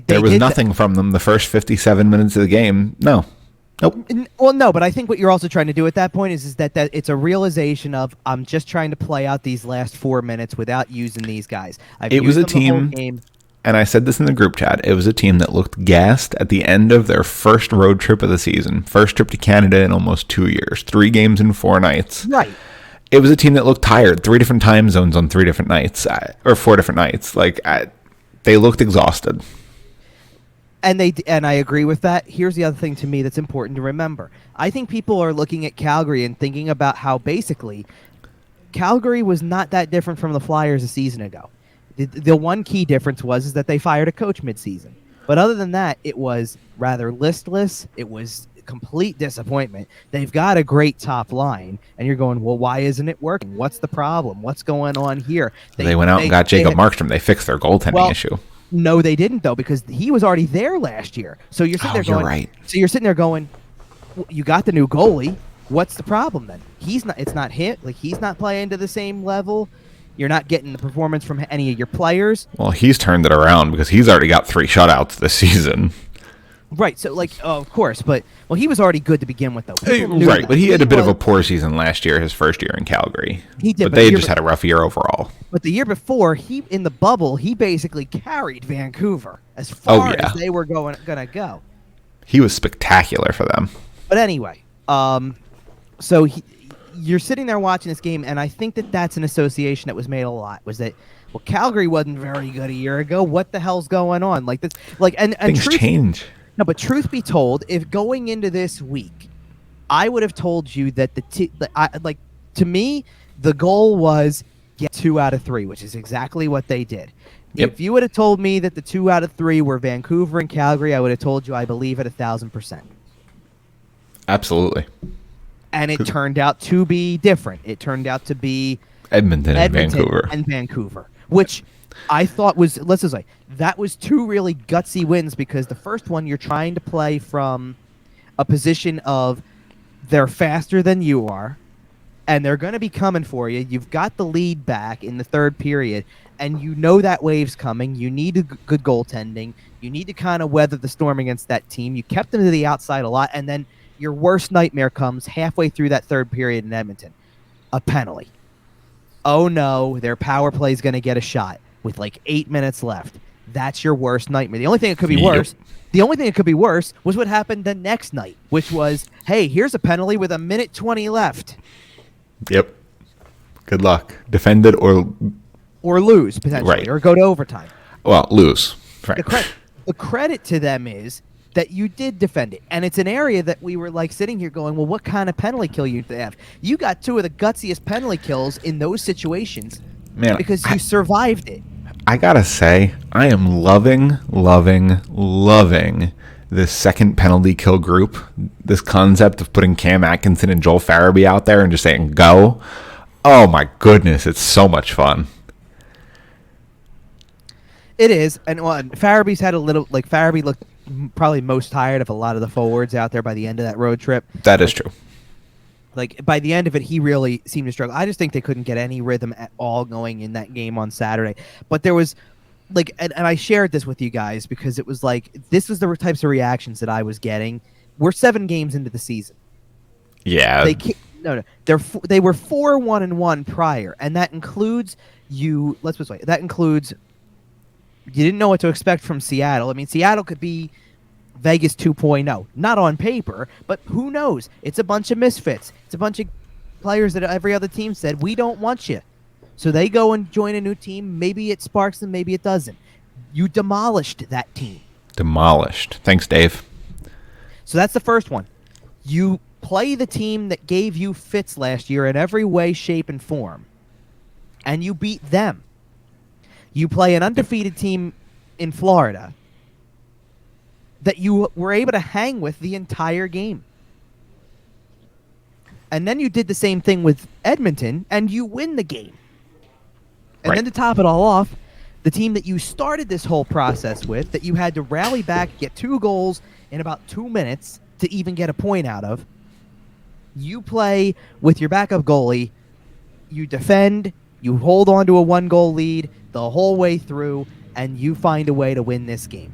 there was nothing from them the first 57 minutes of the game. No. Nope. Well, no, but I think what you're also trying to do at that point is that it's a realization of, I'm just trying to play out these last 4 minutes without using these guys. It was a team, and I said this in the group chat, it was a team that looked gassed at the end of their first road trip of the season. First trip to Canada in almost 2 years. 3 games in 4 nights. Right. It was a team that looked tired. 3 different time zones on 3 different nights, or 4 different nights. They looked exhausted. And I agree with that. Here's the other thing to me that's important to remember. I think people are looking at Calgary and thinking about how basically Calgary was not that different from the Flyers a season ago. The one key difference was that they fired a coach midseason. But other than that, it was rather listless. It was complete disappointment. They've got a great top line, and you're going, well, why isn't it working? What's the problem? What's going on here? They went out and got Jacob Markstrom. They fixed their goaltending issue. No, they didn't, though, because he was already there last year. So you're sitting there going, you're right. So you're sitting there going, you got the new goalie. What's the problem then? It's not him. Like, he's not playing to the same level. You're not getting the performance from any of your players. Well, he's turned it around because he's already got 3 shutouts this season. Right. So, of course, but he was already good to begin with, though. Right, but he had a bit of a poor season last year, his first year in Calgary. He did, but they just had a rough year overall. But the year before, in the bubble, he basically carried Vancouver as far as they were going to go. He was spectacular for them. But anyway, so you're sitting there watching this game, and I think that's an association that was made a lot. Was that, well, Calgary wasn't very good a year ago. What the hell's going on? Like this, and things change. No, but truth be told, if going into this week, I would have told you that to me, the goal was get 2 out of 3, which is exactly what they did. Yep. If you would have told me that the 2 out of 3 were Vancouver and Calgary, I would have told you I believe at 1,000%. Absolutely. And it turned out to be different. It turned out to be Edmonton and Vancouver, which I thought was, let's just say, that was 2 really gutsy wins, because the first one, you're trying to play from a position of they're faster than you are, and they're going to be coming for you. You've got the lead back in the third period, and you know that wave's coming. You need a good goaltending. You need to kind of weather the storm against that team. You kept them to the outside a lot, and then your worst nightmare comes halfway through that third period in Edmonton. A penalty. Oh, no, their power play is going to get a shot with 8 minutes left. That's your worst nightmare. The only thing that could be worse, was what happened the next night, which was, hey, here's a penalty with 1:20 left. Yep. Good luck. Defend it or lose, potentially, or go to overtime. Well, lose. Right. The credit to them is that you did defend it. And it's an area that we were sitting here going, well, what kind of penalty kill you have? You got 2 of the gutsiest penalty kills in those situations, man, because you survived it. I gotta say, I am loving this second penalty kill group. This concept of putting Cam Atkinson and Joel Farabee out there and just saying, go. Oh my goodness, it's so much fun. It is. And Farabee's had a little, Farabee looked probably most tired of a lot of the forwards out there by the end of that road trip. That is true. By the end of it, he really seemed to struggle. I just think they couldn't get any rhythm at all going in that game on Saturday. But there was, and I shared this with you guys because it was this was the types of reactions that I was getting. We're 7 games into the season. Yeah. They were 4-1-1 prior, and that includes you. Let's put it this way. That includes you didn't know what to expect from Seattle. I mean, Seattle could be Vegas 2.0. Not on paper, but who knows? It's a bunch of misfits. It's a bunch of players that every other team said, we don't want you. So they go and join a new team. Maybe it sparks them, maybe it doesn't. You demolished that team. Demolished. Thanks, Dave. So that's the first one. You play the team that gave you fits last year in every way, shape, and form, and you beat them. You play an undefeated team in Florida that you were able to hang with the entire game. And then you did the same thing with Edmonton, and you win the game. And then to top it all off, the team that you started this whole process with, that you had to rally back, get 2 goals in about 2 minutes to even get a point out of, you play with your backup goalie, you defend, you hold on to a 1-goal lead the whole way through, and you find a way to win this game.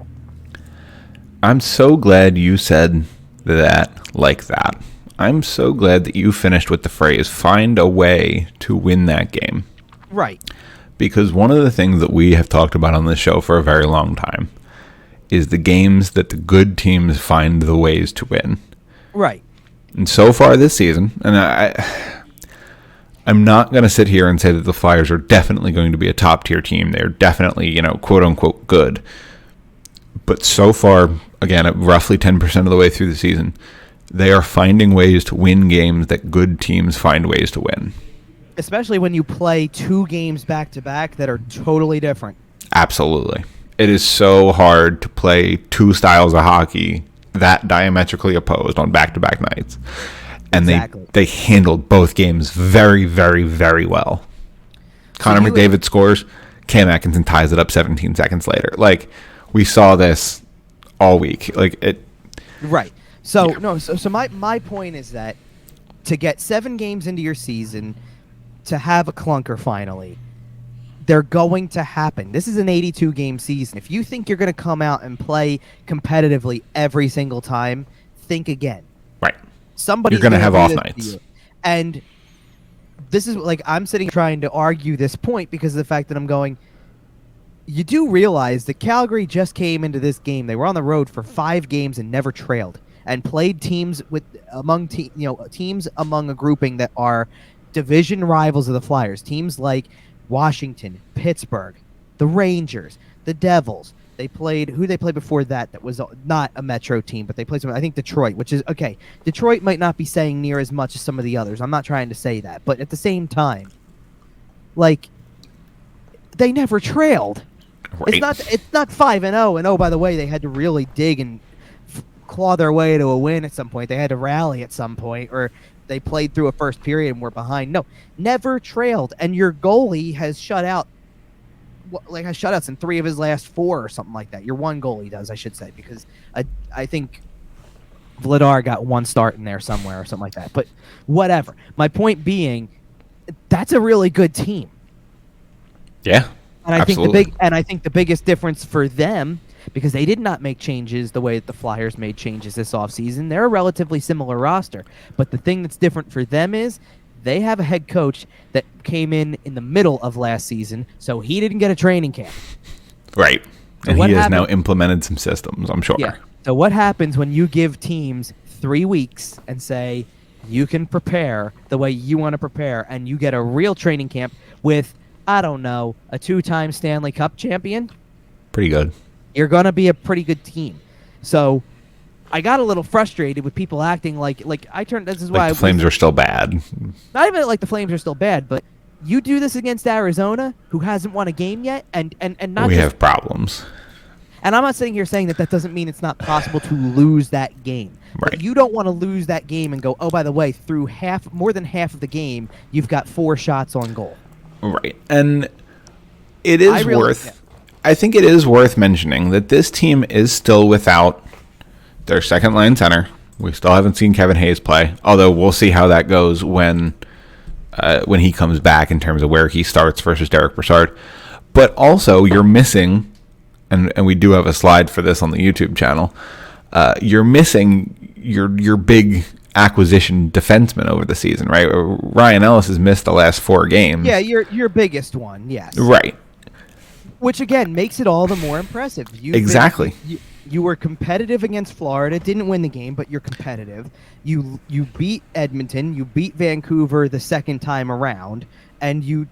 I'm so glad you said that like that. I'm so glad that you finished with the phrase, find a way to win that game. Right. Because one of the things that we have talked about on this show for a very long time is the games that the good teams find the ways to win. Right. And so far this season, and I'm not going to sit here and say that the Flyers are definitely going to be a top-tier team. They're definitely, quote-unquote good. But so far, again, at roughly 10% of the way through the season, they are finding ways to win games that good teams find ways to win. Especially when you play 2 games back-to-back that are totally different. Absolutely. It is so hard to play 2 styles of hockey that diametrically opposed on back-to-back nights. And they handled both games very, very, very well. Connor McDavid scores. Cam Atkinson ties it up 17 seconds later. We saw this all week. Right. So, yeah. So my point is that to get 7 games into your season, to have a clunker finally, they're going to happen. This is an 82-game season. If you think you're going to come out and play competitively every single time, think again. Right. Somebody's going to have off nights. And this is I'm sitting trying to argue this point because of the fact that I'm going, you do realize that Calgary just came into this game. They were on the road for 5 games and never trailed, and played teams teams among a grouping that are division rivals of the Flyers. Teams like Washington, Pittsburgh, the Rangers, the Devils. They played who they played before that was not a Metro team, but they played I think Detroit, which is okay. Detroit might not be saying near as much as some of the others. I'm not trying to say that, but at the same time, they never trailed. Right. It's not 5-0, and by the way, they had to really dig and claw their way to a win at some point. They had to rally at some point, or they played through a first period and were behind. No, never trailed, and your goalie has shut out. Has shutouts in 3 of his last 4 or something like that. Your one goalie does, I should say, because I think Vladar got 1 start in there somewhere or something like that. But whatever. My point being, that's a really good team. Yeah, and I think the biggest difference for them, because they did not make changes the way that the Flyers made changes this offseason. They're a relatively similar roster, but the thing that's different for them is they have a head coach that came in the middle of last season, so he didn't get a training camp. Right. So and he has now implemented some systems, I'm sure. Yeah. So what happens when you give teams 3 weeks and say, you can prepare the way you want to prepare, and you get a real training camp with, I don't know, a 2-time Stanley Cup champion? Pretty good. You're going to be a pretty good team. So I got a little frustrated with people acting this is why the Flames are still bad. Not even like the Flames are still bad, but you do this against Arizona, who hasn't won a game yet, and not we have problems. And I'm not sitting here saying that doesn't mean it's not possible to lose that game. Right. But you don't want to lose that game and go, oh, by the way, through more than half of the game, you've got 4 shots on goal. Right. And it is I think it is worth mentioning that this team is still without their second-line center. We still haven't seen Kevin Hayes play, although we'll see how that goes when he comes back in terms of where he starts versus Derek Brassard. But also, you're missing, and we do have a slide for this on the YouTube channel, you're missing your big acquisition defenseman over the season, right? Ryan Ellis has missed the last 4 games. Yeah, your biggest one, yes. Right. Which, again, makes it all the more impressive. Exactly. You were competitive against Florida. Didn't win the game, but you're competitive. You beat Edmonton. You beat Vancouver the second time around, and you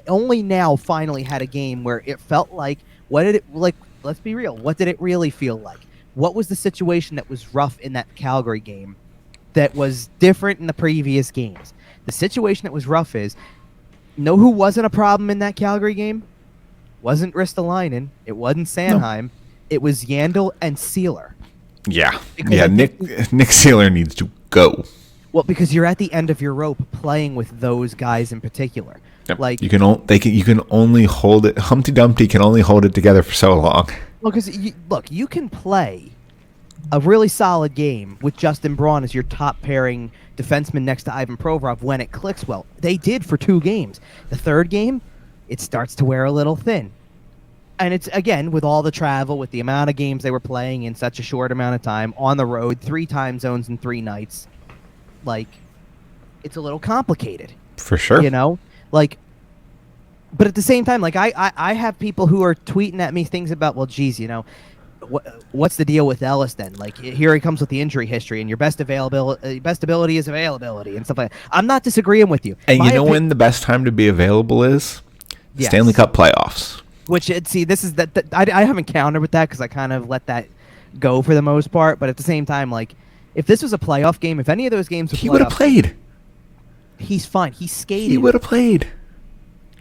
only now finally had a game where it felt like, what did it like? Let's be real. What did it really feel like? What was the situation that was rough in that Calgary game that was different in the previous games? The situation that was rough is, know who wasn't a problem in that Calgary game? Wasn't Ristolainen. It wasn't Sanheim. No. It was Yandel and Sealer. Yeah. Because Nick Sealer needs to go. Well, because you're at the end of your rope playing with those guys in particular. Yep. Like you can only hold it. Humpty Dumpty can only hold it together for so long. Well, because you can play a really solid game with Justin Braun as your top pairing defenseman next to Ivan Provorov when it clicks well. They did for 2 games. The third game, it starts to wear a little thin. And it's, again, with all the travel, with the amount of games they were playing in such a short amount of time, on the road, 3 time zones in 3 nights, like, it's a little complicated. For sure. You know? Like, but at the same time, like, I have people who are tweeting at me things about, well, geez, you know, what's the deal with Ellis then? Like, here he comes with the injury history, and your best ability is availability and stuff like that. I'm not disagreeing with you. And you know when the best time to be available is? Yes. Stanley Cup playoffs. Which, see, this is that I haven't countered with that because I kind of let that go for the most part. But at the same time, like, if this was a playoff game, if any of those games were he would have played. He's fine. He skated. He would have played.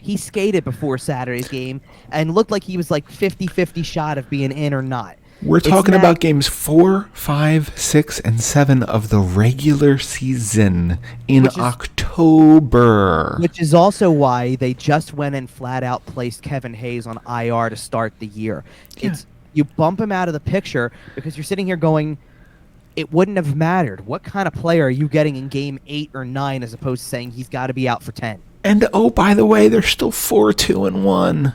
He skated before Saturday's game and looked like he was like 50-50 shot of being in or not. We're talking about games 4, 5, 6, and 7 of the regular season in October. Which is also why they just went and flat out placed Kevin Hayes on IR to start the year. Yeah. You bump him out of the picture because you're sitting here going, it wouldn't have mattered. What kind of player are you getting in game 8 or 9 as opposed to saying he's got to be out for 10? And, oh, by the way, they're still 4-2-1.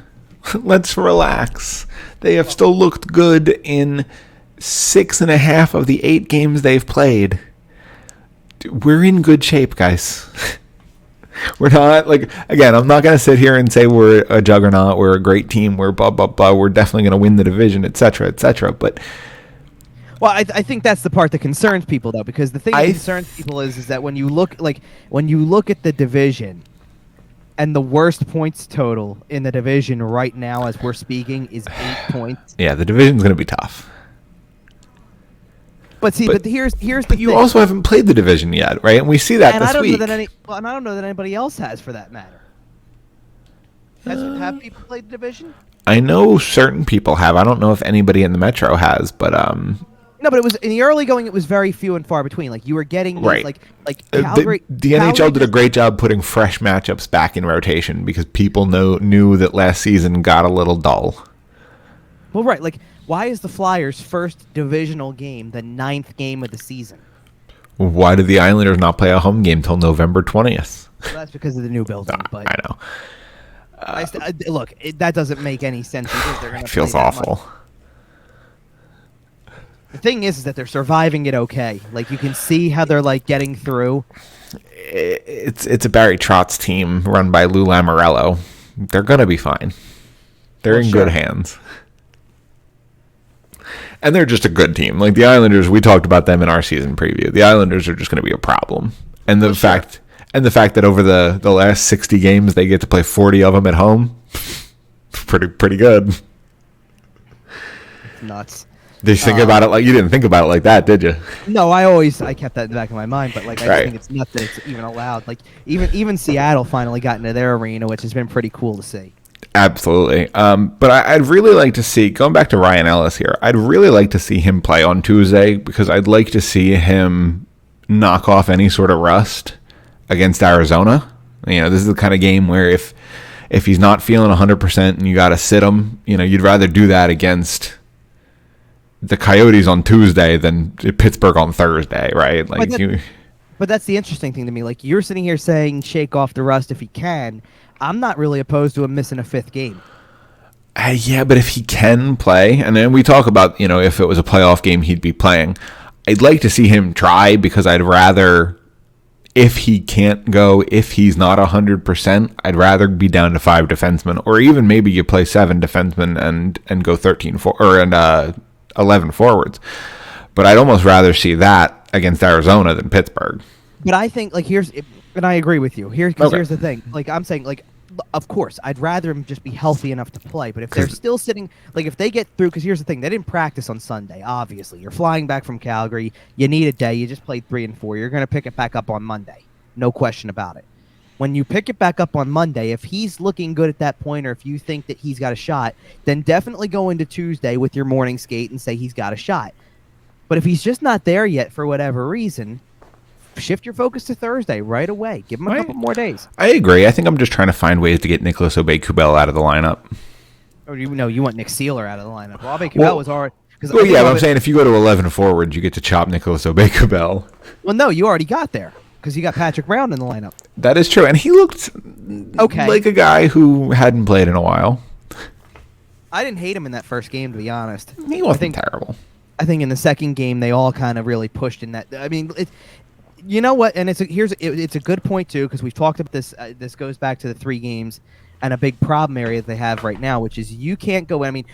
Let's relax. They have still looked good in 6.5 of the 8 games they've played. We're in good shape, guys. We're not, like, again, I'm not going to sit here and say we're a juggernaut, we're a great team, we're blah, blah, blah, we're definitely going to win the division, etc., but... Well, I think that's the part that concerns people, though, because the thing that concerns people is that when you look at the division, and the worst points total in the division right now as we're speaking is 8 points. Yeah, the division's going to be tough. But here's the thing. You also haven't played the division yet, right? And we see that this week. And I don't know that anybody else has, for that matter. Have people played the division? I know certain people have. I don't know if anybody in the Metro has, but No, but it was in the early going. It was very few and far between. Like you were getting these, like Calgary. The NHL did a great job putting fresh matchups back in rotation because people knew that last season got a little dull. Well, right. Like, why is the Flyers' first divisional game the 9th game of the season? Why did the Islanders not play a home game till November 20th? Well, that's because of the new building. But I know. Look, that doesn't make any sense either. It feels awful. The thing is that they're surviving it okay. Like, you can see how they're, like, getting through. It's a Barry Trotz team run by Lou Lamoriello. They're going to be fine. They're in good hands. And they're just a good team. Like, the Islanders, we talked about them in our season preview. The Islanders are just going to be a problem. And the fact that over the last 60 games, they get to play 40 of them at home, pretty good. It's nuts. Did you think about it like you didn't think about it like that, did you? No, I kept that in the back of my mind, but like I just think it's nuts that it's even allowed. Like even Seattle finally got into their arena, which has been pretty cool to see. Absolutely. But I'd really like to see, going back to Ryan Ellis here, I'd really like to see him play on Tuesday because I'd like to see him knock off any sort of rust against Arizona. You know, this is the kind of game where if he's not feeling 100% and you got to sit him, you know, you'd rather do that against the Coyotes on Tuesday than Pittsburgh on Thursday, right? Like but that's the interesting thing to me. Like, you're sitting here saying shake off the rust if he can. I'm not really opposed to him missing a 5th game. Yeah, but if he can play, and then we talk about, you know, if it was a playoff game, he'd be playing. I'd like to see him try because I'd rather, if he can't go, if he's not 100%, I'd rather be down to 5 defensemen, or even maybe you play 7 defensemen and go 13-4, or 11 forwards. But I'd almost rather see that against Arizona than Pittsburgh. But I think, like, and I agree with you. Here's the thing. Like, I'm saying, like, of course, I'd rather them just be healthy enough to play. But if they're still sitting, like, if they get through, because here's the thing, they didn't practice on Sunday, obviously. You're flying back from Calgary. You need a day. You just played 3 and 4. You're going to pick it back up on Monday. No question about it. When you pick it back up on Monday, if he's looking good at that point, or if you think that he's got a shot, then definitely go into Tuesday with your morning skate and say he's got a shot. But if he's just not there yet for whatever reason, shift your focus to Thursday right away. Give him a couple more days. I agree. I think I'm just trying to find ways to get Nicholas Aubé-Kubel out of the lineup. Or you want Nick Seeler out of the lineup. Well, Aubé-Kubel was already... Well, yeah, but I'm saying if you go to 11 forwards, you get to chop Nicholas Aubé-Kubel. Well, no, you already got there because you got Patrick Brown in the lineup. That is true, and he looked like a guy who hadn't played in a while. I didn't hate him in that first game, to be honest. He wasn't terrible. I think in the second game they all kind of really pushed in that. I mean, you know what? And it's a good point too, because we've talked about this. This goes back to the 3 games and a big problem area that they have right now, which is you can't go. I mean,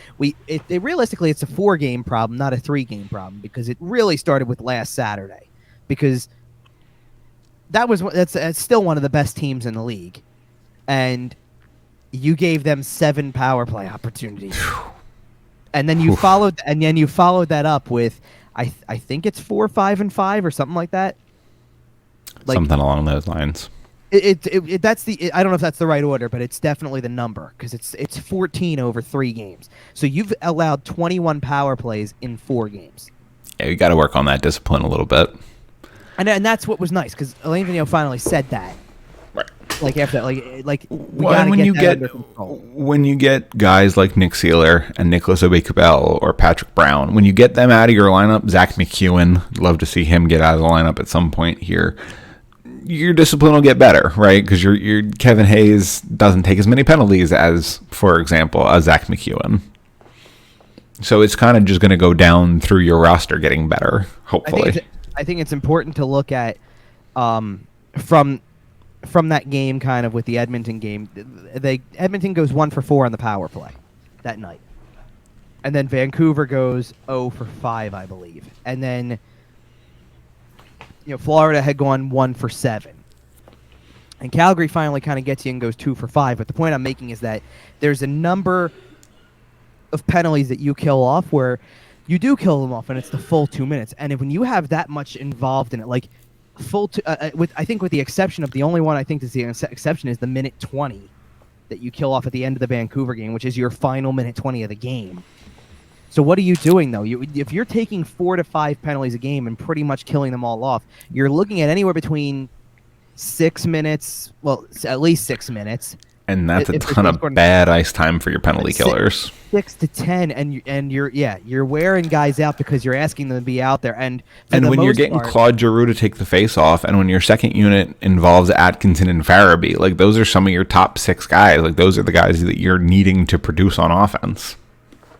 realistically it's a 4-game problem, not a 3-game problem, because it really started with last Saturday, because that's still one of the best teams in the league, and you gave them 7 power play opportunities. And then you followed that up with, I think it's 4, 5, and 5 or something like that. Like, something along those lines. I don't know if that's the right order, but it's definitely the number, because it's 14 over 3 games. So you've allowed 21 power plays in 4 games. Yeah, you got to work on that discipline a little bit. And that's what was nice, because Alain Vigneault finally said that. Right. Like after when you get guys like Nick Seeler and Nicholas Aubé-Kubel or Patrick Brown, when you get them out of your lineup, Zach McEwen, love to see him get out of the lineup at some point here. Your discipline will get better, right? Because your Kevin Hayes doesn't take as many penalties as, for example, a Zach McEwen. So it's kind of just going to go down through your roster getting better, hopefully. I think it's important to look at from that game, kind of with the Edmonton game. Edmonton goes 1 for 4 on the power play that night, and then Vancouver goes 0 for 5, I believe, and then Florida had gone 1 for 7, and Calgary finally kind of gets you and goes 2 for 5. But the point I'm making is that there's a number of penalties that you kill off where you do kill them off, and it's the full 2 minutes. And when you have that much involved in it, like I think with the exception of the only one I think is the exception is the minute 20 that you kill off at the end of the Vancouver game, which is your final minute 20 of the game. So what are you doing, though? If you're taking 4 to 5 penalties a game and pretty much killing them all off, you're looking at anywhere between 6 minutes, well, at least 6 minutes. And that's a ton of bad ice time for your penalty killers. 6 to 10, and you're wearing guys out because you're asking them to be out there. And when you're getting Claude Giroux to take the face off, and when your second unit involves Atkinson and Farabee, like those are some of your top 6 guys. Like those are the guys that you're needing to produce on offense.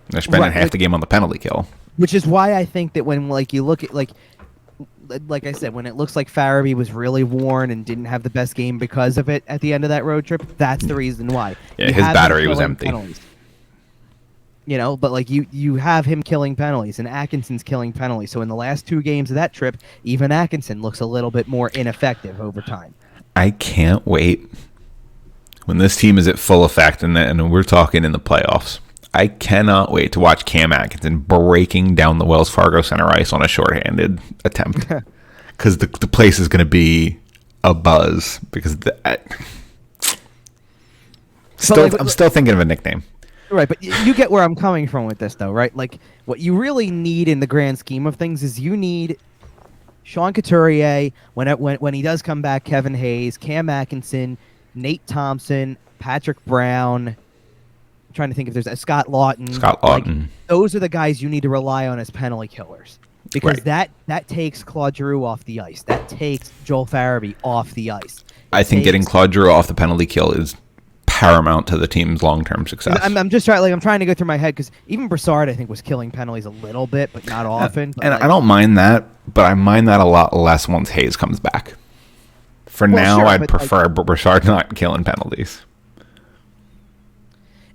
They're spending half the game on the penalty kill. Which is why I think that when you look at like I said, when it looks like Farabee was really worn and didn't have the best game because of it at the end of that road trip, that's the reason why. Yeah, his battery was empty. Penalties. But like you have him killing penalties, and Atkinson's killing penalties. So in the last 2 games of that trip, even Atkinson looks a little bit more ineffective over time. I can't wait when this team is at full effect, and we're talking in the playoffs. I cannot wait to watch Cam Atkinson breaking down the Wells Fargo Center ice on a shorthanded attempt, because the place is going to be a buzz. Because I'm still thinking of a nickname. Right, but you get where I'm coming from with this, though, right? Like, what you really need in the grand scheme of things is you need Sean Couturier, when he does come back, Kevin Hayes, Cam Atkinson, Nate Thompson, Patrick Brown. I'm trying to think if there's Scott Lawton. Like, those are the guys you need to rely on as penalty killers, because that takes Claude Giroux off the ice. That takes Joel Farabee off the ice. I think getting Claude Giroux off the penalty kill is paramount to the team's long-term success. I'm just trying to go through my head, because even Brassard, I think, was killing penalties a little bit, but not often. And I don't mind that, but I mind that a lot less once Hayes comes back. Now, I'd prefer Brassard not killing penalties.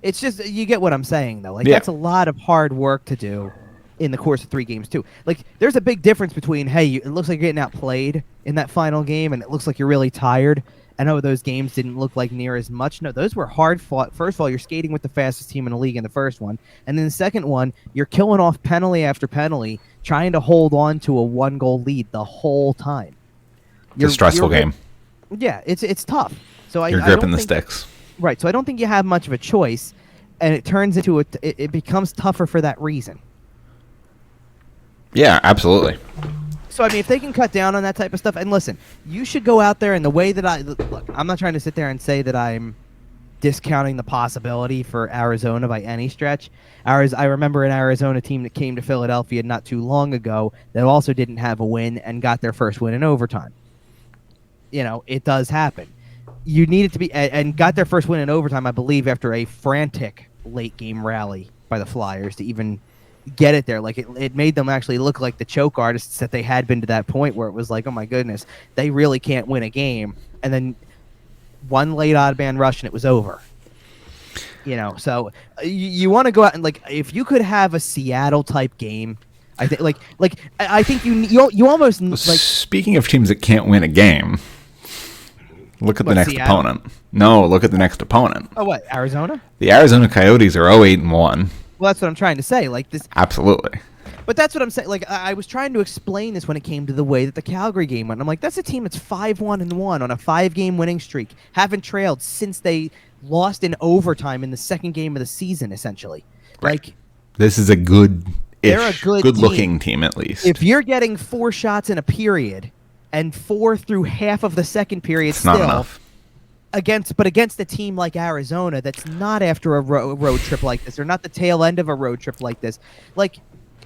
It's just, you get what I'm saying, though. Like, that's a lot of hard work to do. in the course of 3 games too. Like, there's a big difference between, hey, it looks like you're getting outplayed in that final game, and it looks like you're really tired. I know those games didn't look like near as much. No, those were hard fought. First of all, you're skating with the fastest team in the league in the first one, and then the second one, you're killing off penalty after penalty, trying to hold on to a 1-goal lead the whole time. It's a stressful game. Yeah, it's tough. So you're gripping the sticks. Right. So I don't think you have much of a choice, and it turns into it becomes tougher for that reason. Yeah, absolutely. So, I mean, if they can cut down on that type of stuff, and listen, you should go out there in the way that look, I'm not trying to sit there and say that I'm discounting the possibility for Arizona by any stretch. I remember an Arizona team that came to Philadelphia not too long ago that also didn't have a win and got their first win in overtime. You know, it does happen. You need it to be, and got their first win in overtime, I believe, after a frantic late game rally by the Flyers to even get it there. Like, it made them actually look like the choke artists that they had been to that point where it was like, oh my goodness, they really can't win a game. And then one late odd man rush and it was over. You know, so you want to go out and, like, if you could have a Seattle type game, I think I think you almost like. Speaking of teams that can't win a game, look at the next Seattle? opponent. No, look at the next opponent. Oh, what, Arizona? The Arizona Coyotes are 0-8-1. Well, that's what I'm trying to say. Like this. Absolutely. But that's what I'm saying. Like, I was trying to explain this when it came to the way that the Calgary game went. I'm like, that's a team that's 5-1-1 on a 5-game winning streak, haven't trailed since they lost in overtime in the second game of the season, essentially. Right. Like, this is a they're a good-looking team, at least. If you're getting 4 shots in a period and 4 through half of the second period, it's not enough. Against a team like Arizona that's not after a road trip like this, or not the tail end of a road trip like this, like,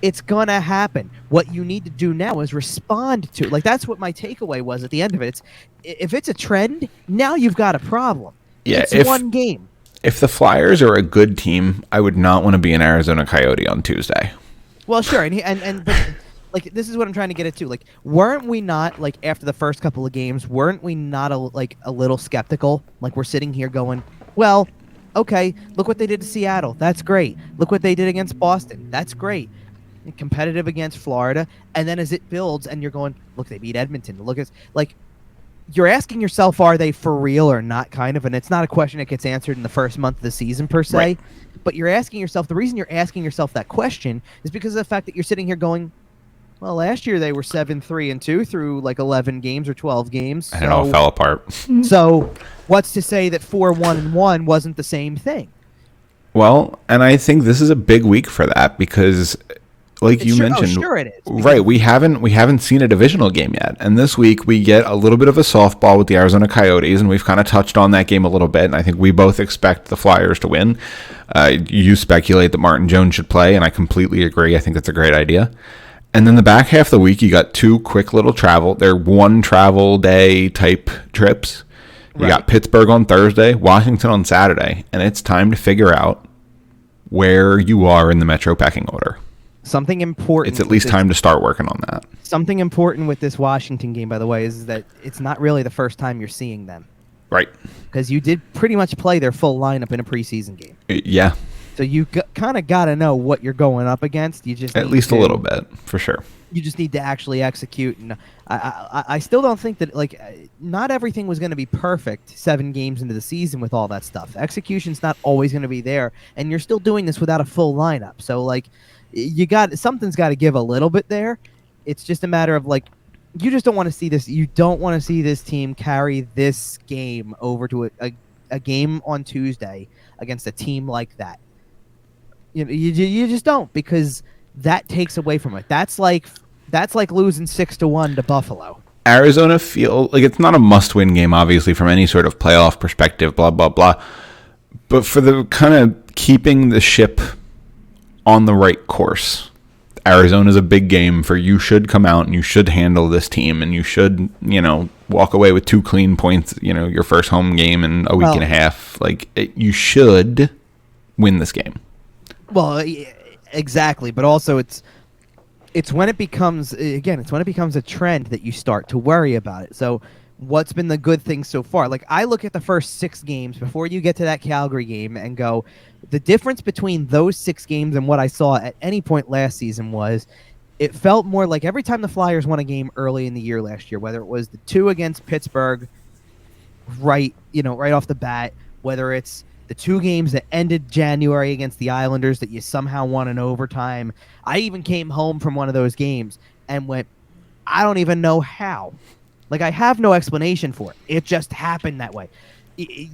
it's gonna happen. What you need to do now is respond to it. Like, that's what my takeaway was at the end of it. If it's a trend, now you've got a problem. Yeah, it's one game. If the Flyers are a good team, I would not want to be an Arizona Coyote on Tuesday. Well, sure, but, like, this is what I'm trying to get at too. Like, weren't we not, like, after the first couple of games, weren't we not a little skeptical? Like, we're sitting here going, well, okay, look what they did to Seattle. That's great. Look what they did against Boston. That's great. Competitive against Florida, and then as it builds, and you're going, look, they beat Edmonton. Look, it's like, you're asking yourself, are they for real or not? Kind of, and it's not a question that gets answered in the first month of the season per se. Right. But you're asking yourself. The reason you're asking yourself that question is because of the fact that you're sitting here going, well, last year they were 7-3-2 through like 11 games or 12 games, and it all fell apart. So, what's to say that 4-1-1 wasn't the same thing? Well, and I think this is a big week for that because, like you mentioned, sure it is. Right? We haven't seen a divisional game yet, and this week we get a little bit of a softball with the Arizona Coyotes, and we've kind of touched on that game a little bit. And I think we both expect the Flyers to win. You speculate that Martin Jones should play, and I completely agree. I think that's a great idea. And then the back half of the week, you got 2 quick little they're 1 travel day type trips. You got Pittsburgh on Thursday, Washington on Saturday, and it's time to figure out where you are in the Metro pecking order. Something important. It's at least time to start working on that. Something important with this Washington game, by the way, is that it's not really the first time you're seeing them. Right. Because you did pretty much play their full lineup in a preseason game. Yeah. So you kind of got to know what you're going up against. You just at least a little bit, for sure. You just need to actually execute. And I still don't think that, like, not everything was going to be perfect 7 games into the season with all that stuff. Execution's not always going to be there, and you're still doing this without a full lineup. So, like, something's got to give a little bit there. It's just a matter of, like, you just don't want to see this. You don't want to see this team carry this game over to a game on Tuesday against a team like that. You just don't, because that takes away from it. That's like losing 6-1 to Buffalo. Arizona feel like it's not a must-win game, obviously, from any sort of playoff perspective, blah, blah, blah. But for the kind of keeping the ship on the right course, Arizona's a big game for you should come out and you should handle this team and you should, walk away with 2 clean points, your first home game in a week and a half. Like, you should win this game. Well, exactly, but also it's when it becomes a trend that you start to worry about it. So what's been the good thing so far. Like, I look at the first 6 games before you get to that Calgary game and go, the difference between those 6 games and what I saw at any point last season was it felt more like every time the Flyers won a game early in the year last year, whether it was the 2 against Pittsburgh right off the bat, whether it's the 2 games that ended January against the Islanders that you somehow won in overtime. I even came home from one of those games and went, I don't even know how. Like, I have no explanation for it. It just happened that way.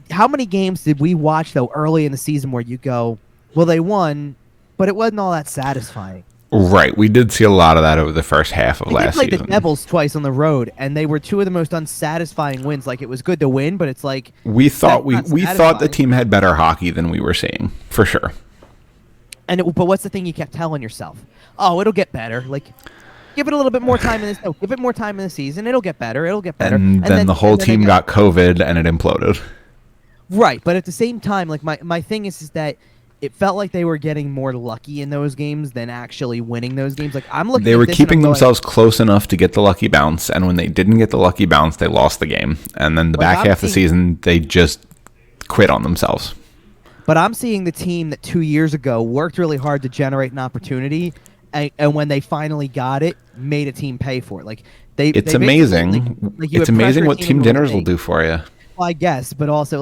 How many games did we watch, though, early in the season where you go, well, they won, but it wasn't all that satisfying? Right. We did see a lot of that over the first half of last season. They played the Devils twice on the road, and they were 2 of the most unsatisfying wins. Like, it was good to win, but it's like... We thought the team had better hockey than we were seeing, for sure. But what's the thing you kept telling yourself? Oh, it'll get better. Like... Give it a little bit more time in this. No, give it more time in the season. It'll get better. It'll get better. And then the whole team got COVID and it imploded. Right, but at the same time, like my thing is that it felt like they were getting more lucky in those games than actually winning those games. Like, I'm looking. They were keeping themselves close enough to get the lucky bounce, and when they didn't get the lucky bounce, they lost the game. And then the back half of the season, they just quit on themselves. But I'm seeing the team that 2 years ago worked really hard to generate an opportunity. And when they finally got it, made a team pay for it. Like it's amazing. It's amazing what team dinners will do for you. Well, I guess, but also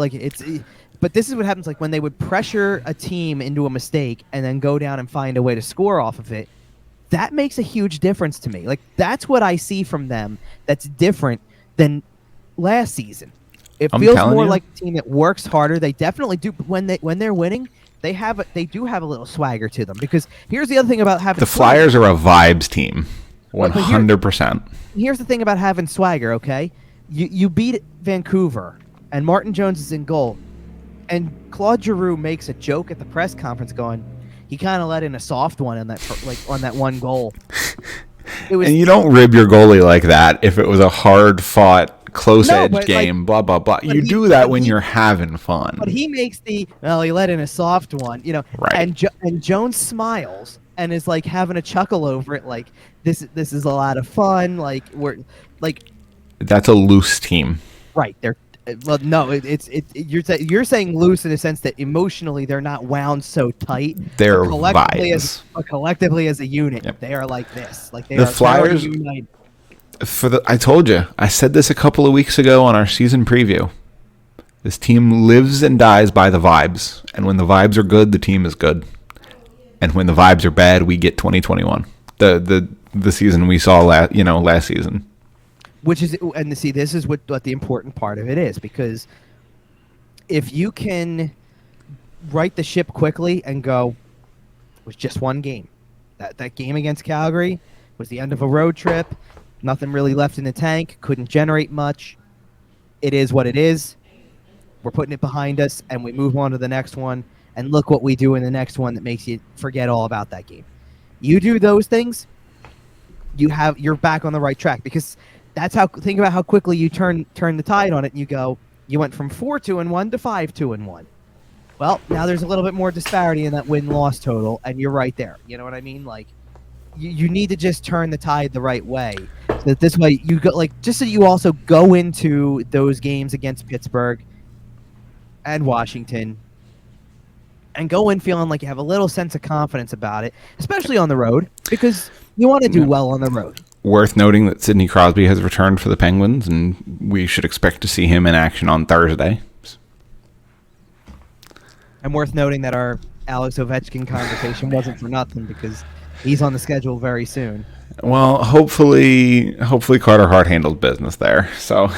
but this is what happens. Like, when they would pressure a team into a mistake and then go down and find a way to score off of it, that makes a huge difference to me. Like, that's what I see from them. That's different than last season. It feels more like a team that works harder. They definitely do. When they're winning. They do have a little swagger to them, because here's the other thing about having the Flyers are a vibes team, 100%. Here's the thing about having swagger. Okay, you beat Vancouver, and Martin Jones is in goal, and Claude Giroux makes a joke at the press conference, going, he kind of let in a soft one on that one goal. And you don't rib your goalie like that if it was a hard fought. Close-edge game, blah, blah, blah. You do that when you're having fun. But he makes he let in a soft one, right. And Jones smiles and is like having a chuckle over it, like, this is a lot of fun. Like, we're like, that's a loose team, right? You're saying loose in the sense that emotionally they're not wound so tight. They're vibes. Collectively as a unit, yep. They are like this. Like, the Flyers. United. I told you, I said this a couple of weeks ago on our season preview. This team lives and dies by the vibes, and when the vibes are good, the team is good, and when the vibes are bad, we get 2021, the season we saw last season. Which is, and see, this is what the important part of it is, because if you can right the ship quickly and go, it was just one game. That game against Calgary was the end of a road trip. Nothing really left in the tank. Couldn't generate much. It is what it is. We're putting it behind us, and we move on to the next one. And look what we do in the next one that makes you forget all about that game. You do those things, you're back on the right track, because that's how. Think about how quickly you turn the tide on it, and you go. You went from 4-2-1 to 5-2-1. Well, now there's a little bit more disparity in that win-loss total, and you're right there. You know what I mean? Like, you need to just turn the tide the right way. So that this way you go, like, just so you also go into those games against Pittsburgh and Washington and go in feeling like you have a little sense of confidence about it, especially on the road, because you want to do well on the road. Worth noting that Sidney Crosby has returned for the Penguins, and we should expect to see him in action on Thursday. And worth noting that our Alex Ovechkin conversation wasn't for nothing, because he's on the schedule very soon. Well, hopefully Carter Hart handles business there. So,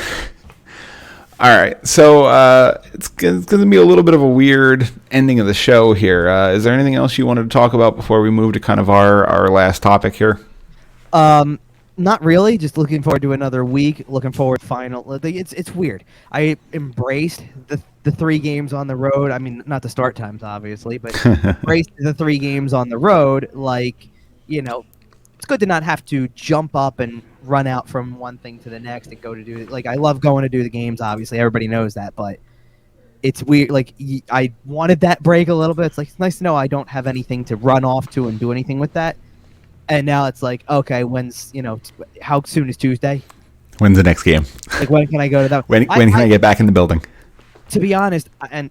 all right. So it's going to be a little bit of a weird ending of the show here. Is there anything else you wanted to talk about before we move to kind of our last topic here? Not really. Just looking forward to another week. Looking forward to final. It's weird. I embraced the 3 games on the road. I mean, not the start times, obviously, but embraced the 3 games on the road. Like, it's good to not have to jump up and run out from one thing to the next and go to do it. Like, I love going to do the games, obviously. Everybody knows that, but it's weird. Like, I wanted that break a little bit. It's like, it's nice to know I don't have anything to run off to and do anything with that. And now it's like, okay, how soon is Tuesday? When's the next game? Like, when can I go to that? When can I get back in the building? To be honest, and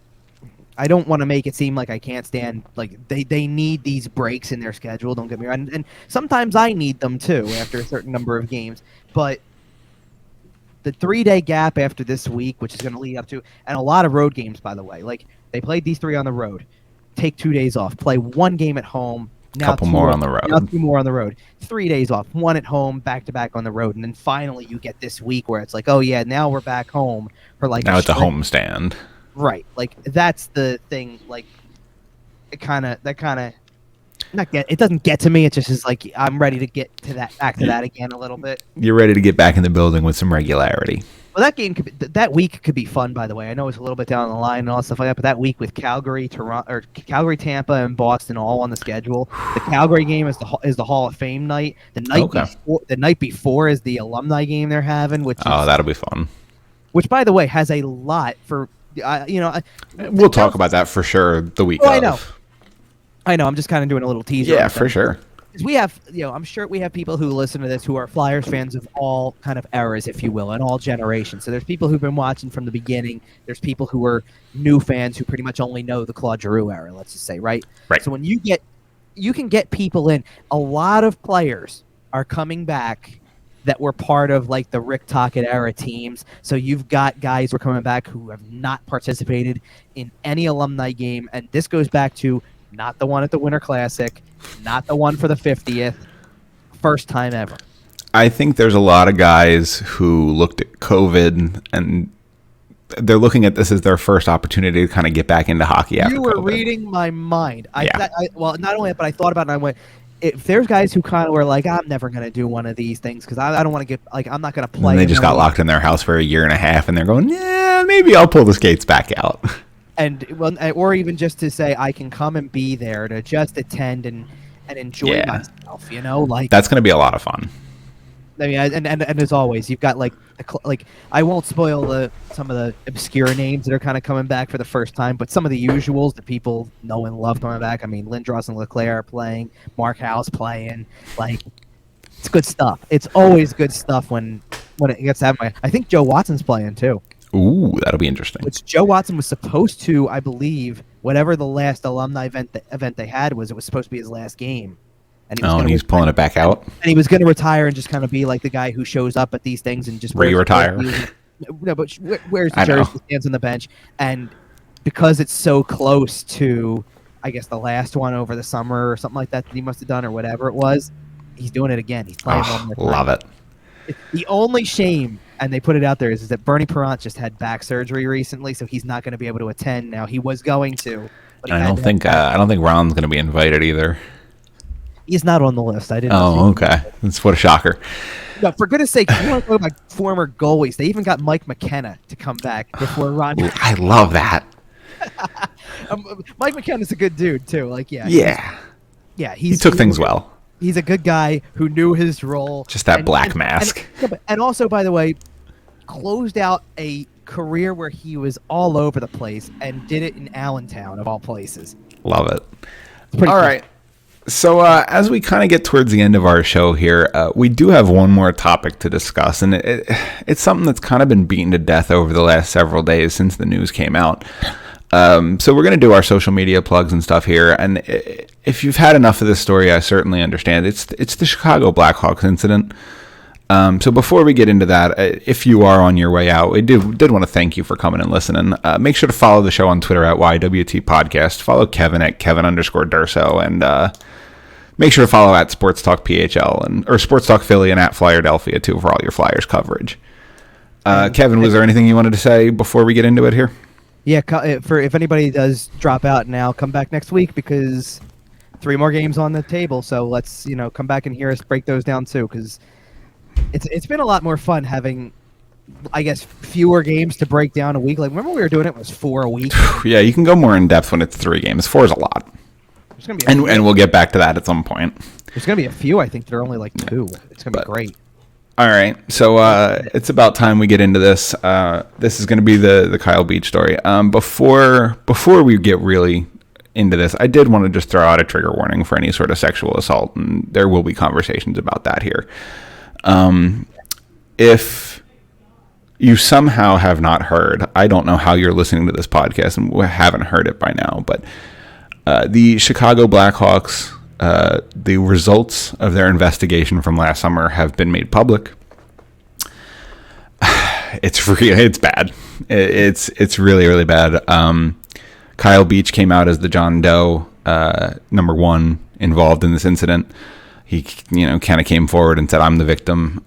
I don't want to make it seem like I can't stand, like, they need these breaks in their schedule, don't get me wrong. And sometimes I need them too after a certain number of games. But the 3-day gap after this week, which is going to lead up to, and a lot of road games, by the way. Like, they played these 3 on the road, take 2 days off, play 1 game at home. Now couple more on the road. Now 2 more on the road. 3 days off, 1 at home, back-to-back on the road. And then finally you get this week where it's like, oh, yeah, now we're back home for like now it's a homestand. Right. Like, that's the thing. Like, it doesn't get to me. It just is like, I'm ready to get to back to that again a little bit. You're ready to get back in the building with some regularity. Well, that week could be fun, by the way. I know it's a little bit down the line and all stuff like that, but that week with Calgary, Tampa, and Boston all on the schedule. The Calgary game is the Hall of Fame night. The night before is the alumni game they're having, that'll be fun. Which, by the way, has a lot for we'll talk about that for sure the week of. I know. I'm just kind of doing a little teaser. Yeah, for sure. We have, I'm sure we have people who listen to this who are Flyers fans of all kind of eras, if you will, and all generations. So there's people who've been watching from the beginning. There's people who are new fans who pretty much only know the Claude Giroux era, let's just say, right? Right. So when you can get people in. A lot of players are coming back that were part of like the Rick Tocchet era teams. So you've got guys who are coming back who have not participated in any alumni game, and this goes back to not the one at the Winter Classic, not the one for the 50th, first time ever. I think there's a lot of guys who looked at COVID and they're looking at this as their first opportunity to kind of get back into hockey after You were COVID. reading my mind. Yeah. Well, not only that, but I thought about it and I went, if there's guys who kind of were like, I'm never going to do one of these things because I don't want to get, like, I'm not going to play. And they just got locked in their house for a year and a half and they're going, yeah, maybe I'll pull the skates back out. Or even just to say I can come and be there to just attend and enjoy myself, like that's going to be a lot of fun. I mean, and as always, you've got like I won't spoil some of the obscure names that are kind of coming back for the first time, but some of the usuals that people know and love coming back. I mean, Lindros and Leclerc are playing, Mark Howe's playing, like it's good stuff. It's always good stuff when it gets to happen. I think Joe Watson's playing too. Ooh, that'll be interesting. Which Joe Watson was supposed to, I believe, whatever the last alumni event they had was, it was supposed to be his last game. And he's pulling it back out? And he was going to retire and just kind of be like the guy who shows up at these things and just... Retire. No, but wears the jersey, stands on the bench. And because it's so close to, I guess, the last one over the summer or something like that he must have done or whatever it was, he's doing it again. He's playing one more time. Love it. The only shame, and they put it out there, is that Bernie Parent just had back surgery recently, so he's not going to be able to attend now. He was going to. But I don't think Ron's going to be invited either. He's not on the list. I didn't. Oh, okay. That's what a shocker. No, for goodness sake, you want to talk about former goalies? They even got Mike McKenna to come back before Ron. I love that. Mike McKenna's a good dude too. Like, yeah. He took things well. He's a good guy who knew his role. Just that black mask. And also, by the way, closed out a career where he was all over the place and did it in Allentown, of all places. Love it. All cool. right. So as we kind of get towards the end of our show here, we do have one more topic to discuss, and it's something that's kind of been beaten to death over the last several days since the news came out. So we're going to do our social media plugs and stuff here, and if you've had enough of this story, I certainly understand. It's the Chicago Blackhawks incident. So before we get into that, if you are on your way out, we did want to thank you for coming and listening. Make sure to follow the show on Twitter at YWT Podcast. Follow Kevin at Kevin_Durso, and make sure to follow at Sports Talk PHL or Sports Talk Philly and at Flyerdelphia too for all your Flyers coverage. Kevin, was there anything you wanted to say before we get into it here? Yeah, if anybody does drop out now, come back next week because 3 more games on the table. So let's come back and hear us break those down too, because it's been a lot more fun having, I guess, fewer games to break down a week. Like, remember we were doing it was 4 a week. Yeah, you can go more in depth when it's 3 games. 4 is a lot. There's gonna be and we'll get back to that at some point. There's gonna be a few. I think they're only like 2. It's gonna be great. All right, so it's about time we get into this. This is going to be the Kyle Beach story. Before we get really into this, I did want to just throw out a trigger warning for any sort of sexual assault, and there will be conversations about that here. if you somehow have not heard, I don't know how you're listening to this podcast and haven't heard it by now, but the Chicago Blackhawks, the results of their investigation from last summer have been made public. It's bad. It's really, really bad. Kyle Beach came out as the John Doe, number one involved in this incident. He, kind of came forward and said, "I'm the victim.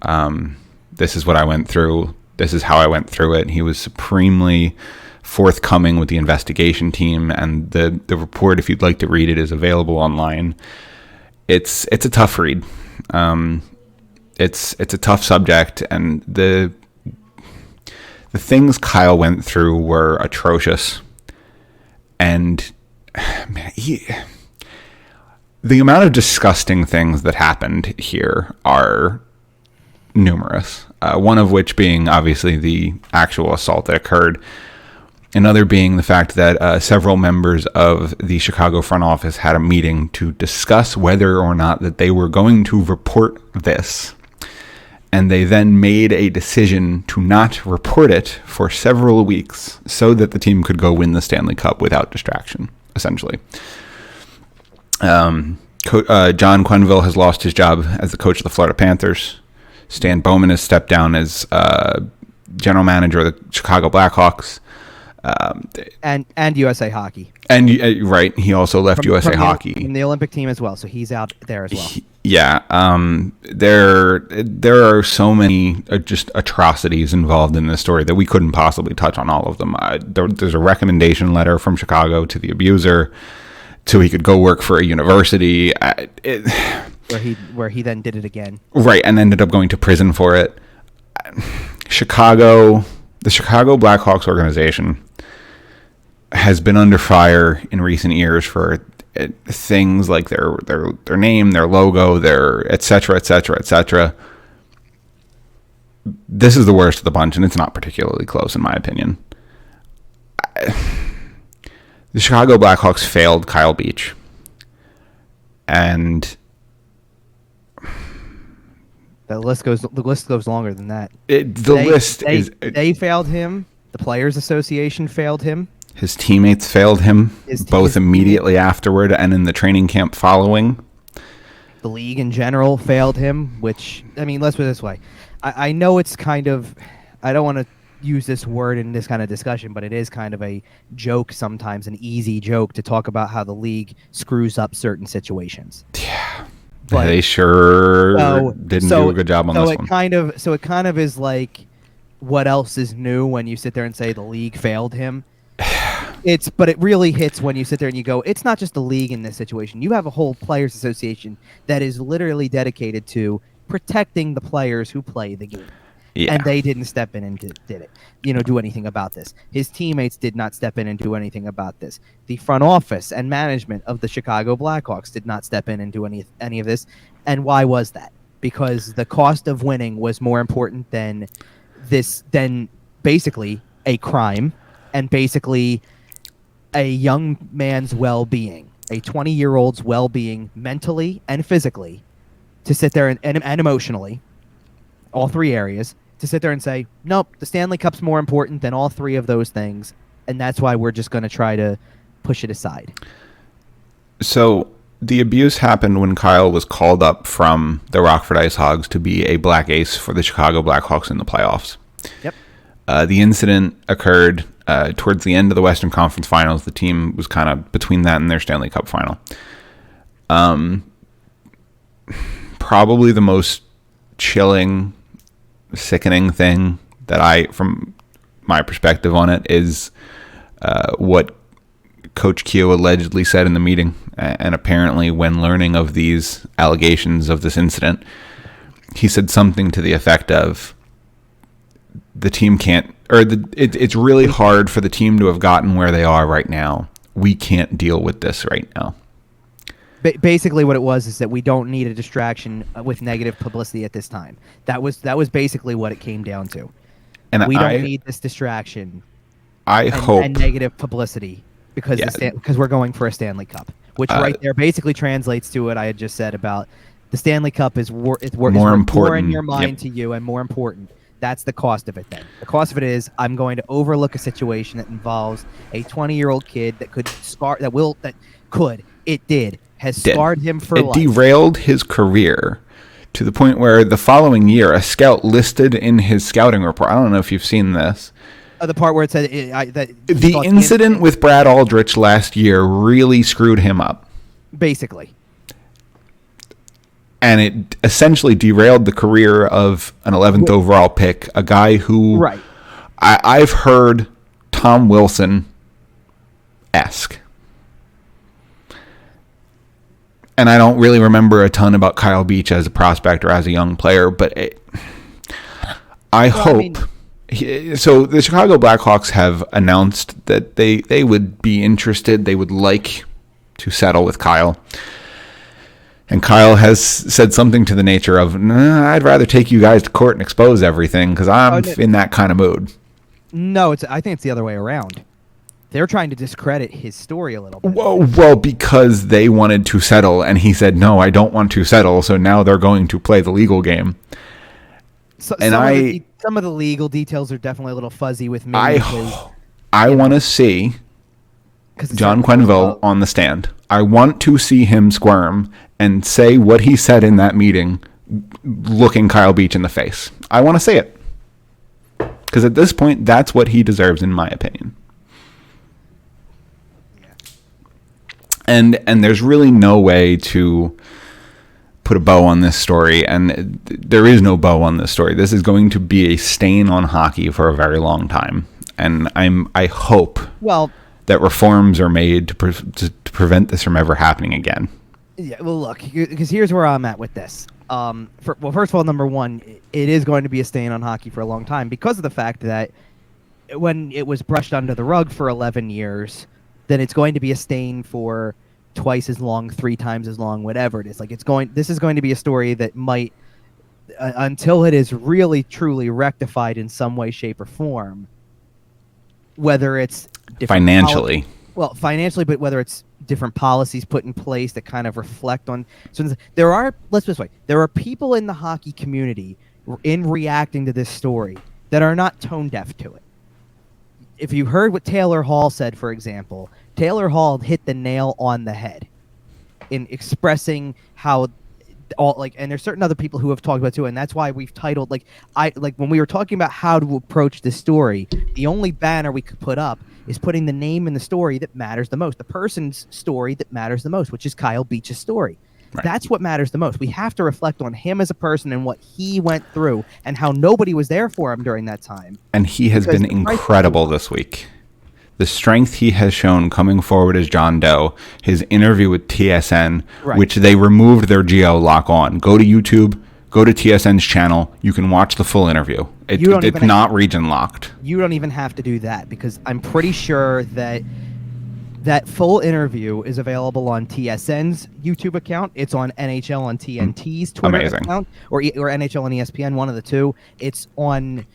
This is what I went through. This is how I went through it." He was supremely forthcoming with the investigation team, and the report, if you'd like to read it, is available online. It's a tough read. It's a tough subject, and the things Kyle went through were atrocious. And man, the amount of disgusting things that happened here are numerous. One of which being obviously the actual assault that occurred. Another being the fact that several members of the Chicago front office had a meeting to discuss whether or not that they were going to report this. And they then made a decision to not report it for several weeks so that the team could go win the Stanley Cup without distraction, essentially. John Quenneville has lost his job as the coach of the Florida Panthers. Stan Bowman has stepped down as general manager of the Chicago Blackhawks. And USA Hockey. And right, he also left USA Hockey. From the Olympic team as well, so he's out there as well. Yeah, there are so many just atrocities involved in this story that we couldn't possibly touch on all of them. There's a recommendation letter from Chicago to the abuser, so he could go work for a university. Where he then did it again. Right, and ended up going to prison for it. The Chicago Blackhawks organization has been under fire in recent years for things like their name, their logo, their et cetera, et cetera, et cetera. This is the worst of the bunch, and it's not particularly close, in my opinion. The Chicago Blackhawks failed Kyle Beach, and the list goes longer than that. They failed him. The Players Association failed him. His teammates failed him, both immediately afterward and in the training camp following. The league in general failed him, which, I mean, let's put it this way. I know it's kind of, I don't want to use this word in this kind of discussion, but it is kind of a joke sometimes, an easy joke to talk about how the league screws up certain situations. Yeah. But they sure didn't do a good job on this one. So it kind of is like, what else is new when you sit there and say the league failed him? But it really hits when you sit there and you go, it's not just the league in this situation. You have a whole players association that is literally dedicated to protecting the players who play the game. Yeah. And they didn't step in and do anything about this. His teammates did not step in and do anything about this. The front office and management of the Chicago Blackhawks did not step in and do any of this. And why was that? Because the cost of winning was more important than basically a crime and basically a young man's well-being, a 20-year-old's well-being mentally and physically, to sit there and emotionally, all three areas, to sit there and say, nope, the Stanley Cup's more important than all three of those things, and that's why we're just going to try to push it aside. So the abuse happened when Kyle was called up from the Rockford Ice Hogs to be a black ace for the Chicago Blackhawks in the playoffs. Yep. The incident occurred towards the end of the Western Conference Finals. The team was kind of between that and their Stanley Cup final. Probably the most chilling, sickening thing that from my perspective on it, is what Coach Keogh allegedly said in the meeting. And apparently when learning of these allegations of this incident, he said something to the effect of, the team can't, or it's really hard for the team to have gotten where they are right now. We can't deal with this right now. Basically what it was is that we don't need a distraction with negative publicity at this time. That was basically what it came down to. And we don't need this distraction. And negative publicity because we're going for a Stanley Cup, which right there basically translates to what I had just said about the Stanley Cup is more important in your mind to you and more important That's the cost of it then. The cost of it is I'm going to overlook a situation that involves a 20-year-old kid that has scarred him for life. It derailed his career to the point where the following year, a scout listed in his scouting report, I don't know if you've seen this. The part where it said the incident with Brad Aldrich last year really screwed him up. Basically. And it essentially derailed the career of an 11th overall pick, a guy who I've heard Tom Wilson-esque. And I don't really remember a ton about Kyle Beach as a prospect or as a young player, but so the Chicago Blackhawks have announced that they would be interested, they would like to settle with Kyle. And Kyle has said something to the nature of, I'd rather take you guys to court and expose everything because I'm in that kind of mood. No, I think it's the other way around. They're trying to discredit his story a little bit. Well, because they wanted to settle, and he said, no, I don't want to settle, so now they're going to play the legal game. Some of the legal details are definitely a little fuzzy with me. I want to see John Quenneville on the stand. I want to see him squirm and say what he said in that meeting, looking Kyle Beach in the face. I want to see it. Because at this point, that's what he deserves, in my opinion. And there's really no way to put a bow on this story, and there is no bow on this story. This is going to be a stain on hockey for a very long time, and I hope that reforms are made to prevent this from ever happening again. Yeah, well, look, because here's where I'm at with this. First of all, number one, it is going to be a stain on hockey for a long time because of the fact that when it was brushed under the rug for 11 years, then it's going to be a stain for twice as long, 3 times as long, whatever it is. This is going to be a story that might, until it is really, truly rectified in some way, shape, or form, whether it's financially, financially, but whether it's different policies put in place that kind of reflect on. So let's put it this way: there are people in the hockey community in reacting to this story that are not tone deaf to it. If you heard what Taylor Hall said, for example, Taylor Hall hit the nail on the head in expressing how and there's certain other people who have talked about it too, and that's why we've titled when we were talking about how to approach this story, the only banner we could put up is putting the name in the story that matters the most, the person's story that matters the most, which is Kyle Beach's story. Right. That's what matters the most. We have to reflect on him as a person and what he went through and how nobody was there for him during that time. And he has been incredible this week. The strength he has shown coming forward as John Doe, his interview with TSN, which they removed their geo lock on. Go to YouTube, go to TSN's channel. You can watch the full interview. It's not region locked. You don't even have to do that because I'm pretty sure that that full interview is available on TSN's YouTube account. It's on NHL on TNT's Twitter account, or NHL on ESPN, one of the two. It's on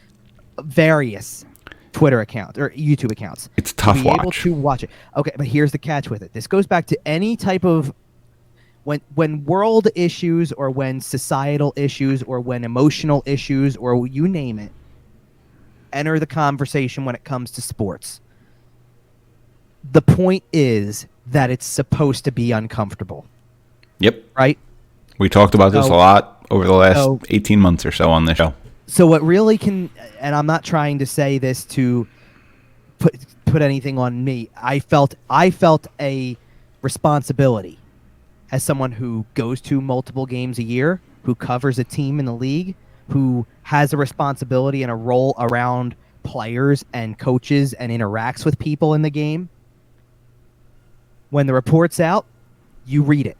various Twitter accounts or YouTube accounts. It's tough watch. Able to watch it. Okay, but here's the catch with it. This goes back to any type of when world issues or when societal issues or when emotional issues or you name it enter the conversation when it comes to sports. The point is that it's supposed to be uncomfortable. Yep. Right? We talked about this a lot over the last 18 months or so on the show. So what really can, and I'm not trying to say this to put anything on me. I felt a responsibility as someone who goes to multiple games a year, who covers a team in the league, who has a responsibility and a role around players and coaches and interacts with people in the game. When the report's out, you read it.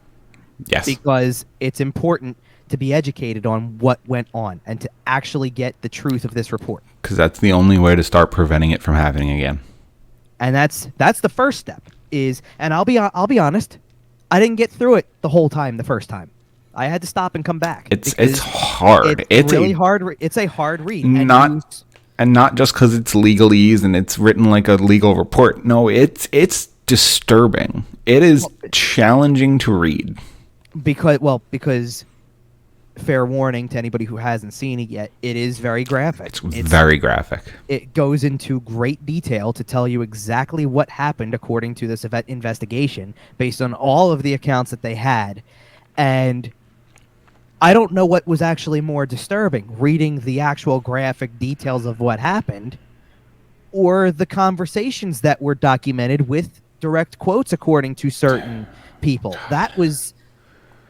Yes. Because it's important to be educated on what went on and to actually get the truth of this report. Because that's the only way to start preventing it from happening again. And that's the first step. And I'll be honest, I didn't get through it the whole time the first time. I had to stop and come back. It's hard. It's really hard. It's a hard read. And not just because it's legalese and it's written like a legal report. No, it's disturbing. It is challenging to read. Because fair warning to anybody who hasn't seen it yet, it is very graphic. It's very graphic. It goes into great detail to tell you exactly what happened according to this investigation based on all of the accounts that they had. And I don't know what was actually more disturbing, reading the actual graphic details of what happened or the conversations that were documented with direct quotes according to certain people. That was,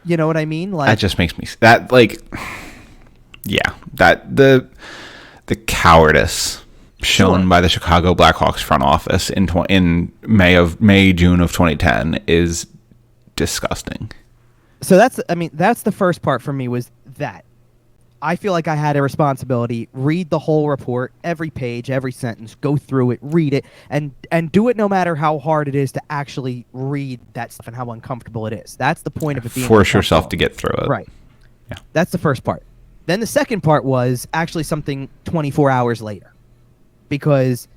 you know what I mean? Like, that just makes me the cowardice shown by the Chicago Blackhawks front office in June of 2010 is disgusting. So that's the first part for me was that I feel like I had a responsibility, read the whole report, every page, every sentence, go through it, read it, and do it no matter how hard it is to actually read that stuff and how uncomfortable it is. That's the point of it being force yourself to get through it. Right. Yeah. That's the first part. Then the second part was actually something 24 hours later. Because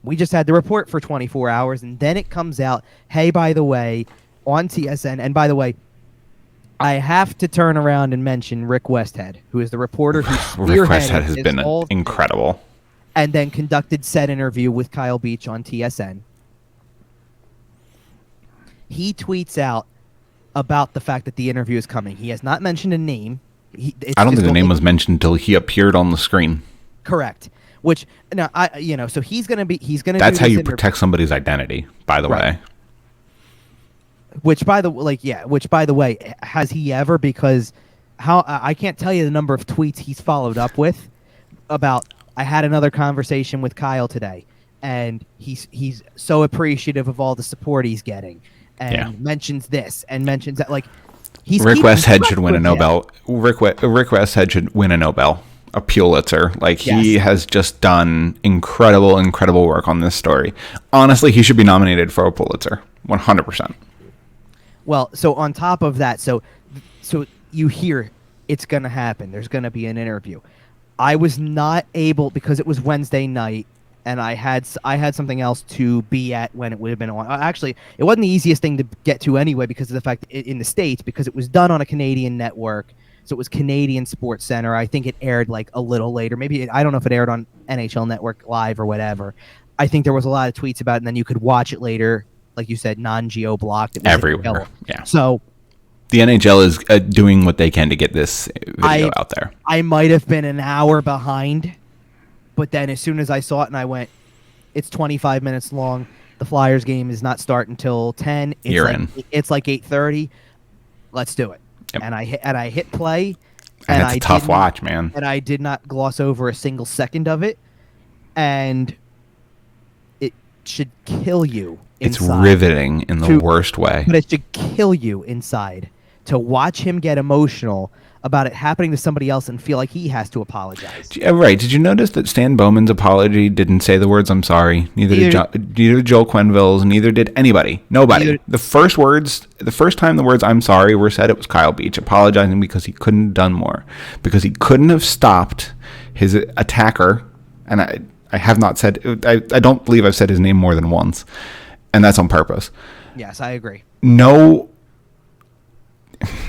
we just had the report for 24 hours, and then it comes out, hey, by the way, on TSN, and by the way, I have to turn around and mention Rick Westhead, who is the reporter who Rick Westhead has been incredible. And then conducted said interview with Kyle Beach on TSN. He tweets out about the fact that the interview is coming. He has not mentioned a name. I don't think the name was mentioned until he appeared on the screen. Correct. Which now so he's gonna That's how you protect somebody's identity, by the way. Which by the way, has he ever? Because I can't tell you the number of tweets he's followed up with about. I had another conversation with Kyle today, and he's so appreciative of all the support he's getting, and mentions this and mentions that. Like, Rick Westhead should win a Nobel. Rick Westhead should win a Nobel, a Pulitzer. Like, he has just done incredible work on this story. Honestly, he should be nominated for a Pulitzer, 100%. Well, so on top of that, so you hear it's going to happen. There's going to be an interview. I was not able, because it was Wednesday night, and I had something else to be at when it would have been on. Actually, it wasn't the easiest thing to get to anyway because of the fact in the States, because it was done on a Canadian network. So it was Canadian Sports Center. I think it aired like a little later. Maybe I don't know if it aired on NHL Network Live or whatever. I think there was a lot of tweets about it, and then you could watch it later. Like you said, non-geo blocked. It was everywhere. Yeah. So the NHL is doing what they can to get this video out there. I might have been an hour behind, but then as soon as I saw it and I went, it's 25 minutes long. The Flyers game is not starting until 10. It's like 8:30. Let's do it. Yep. And I hit play. And it's a tough watch, man. And I did not gloss over a single second of it. And it should kill you. It's riveting in the worst way. But it should kill you inside to watch him get emotional about it happening to somebody else and feel like he has to apologize. Right. Did you notice that Stan Bowman's apology didn't say the words "I'm sorry"? Neither did Joel Quenneville's. Neither did anybody. Nobody. The first time the words "I'm sorry" were said, it was Kyle Beach apologizing because he couldn't have done more, because he couldn't have stopped his attacker. And I have not said. I don't believe I've said his name more than once. And that's on purpose. Yes, I agree. No,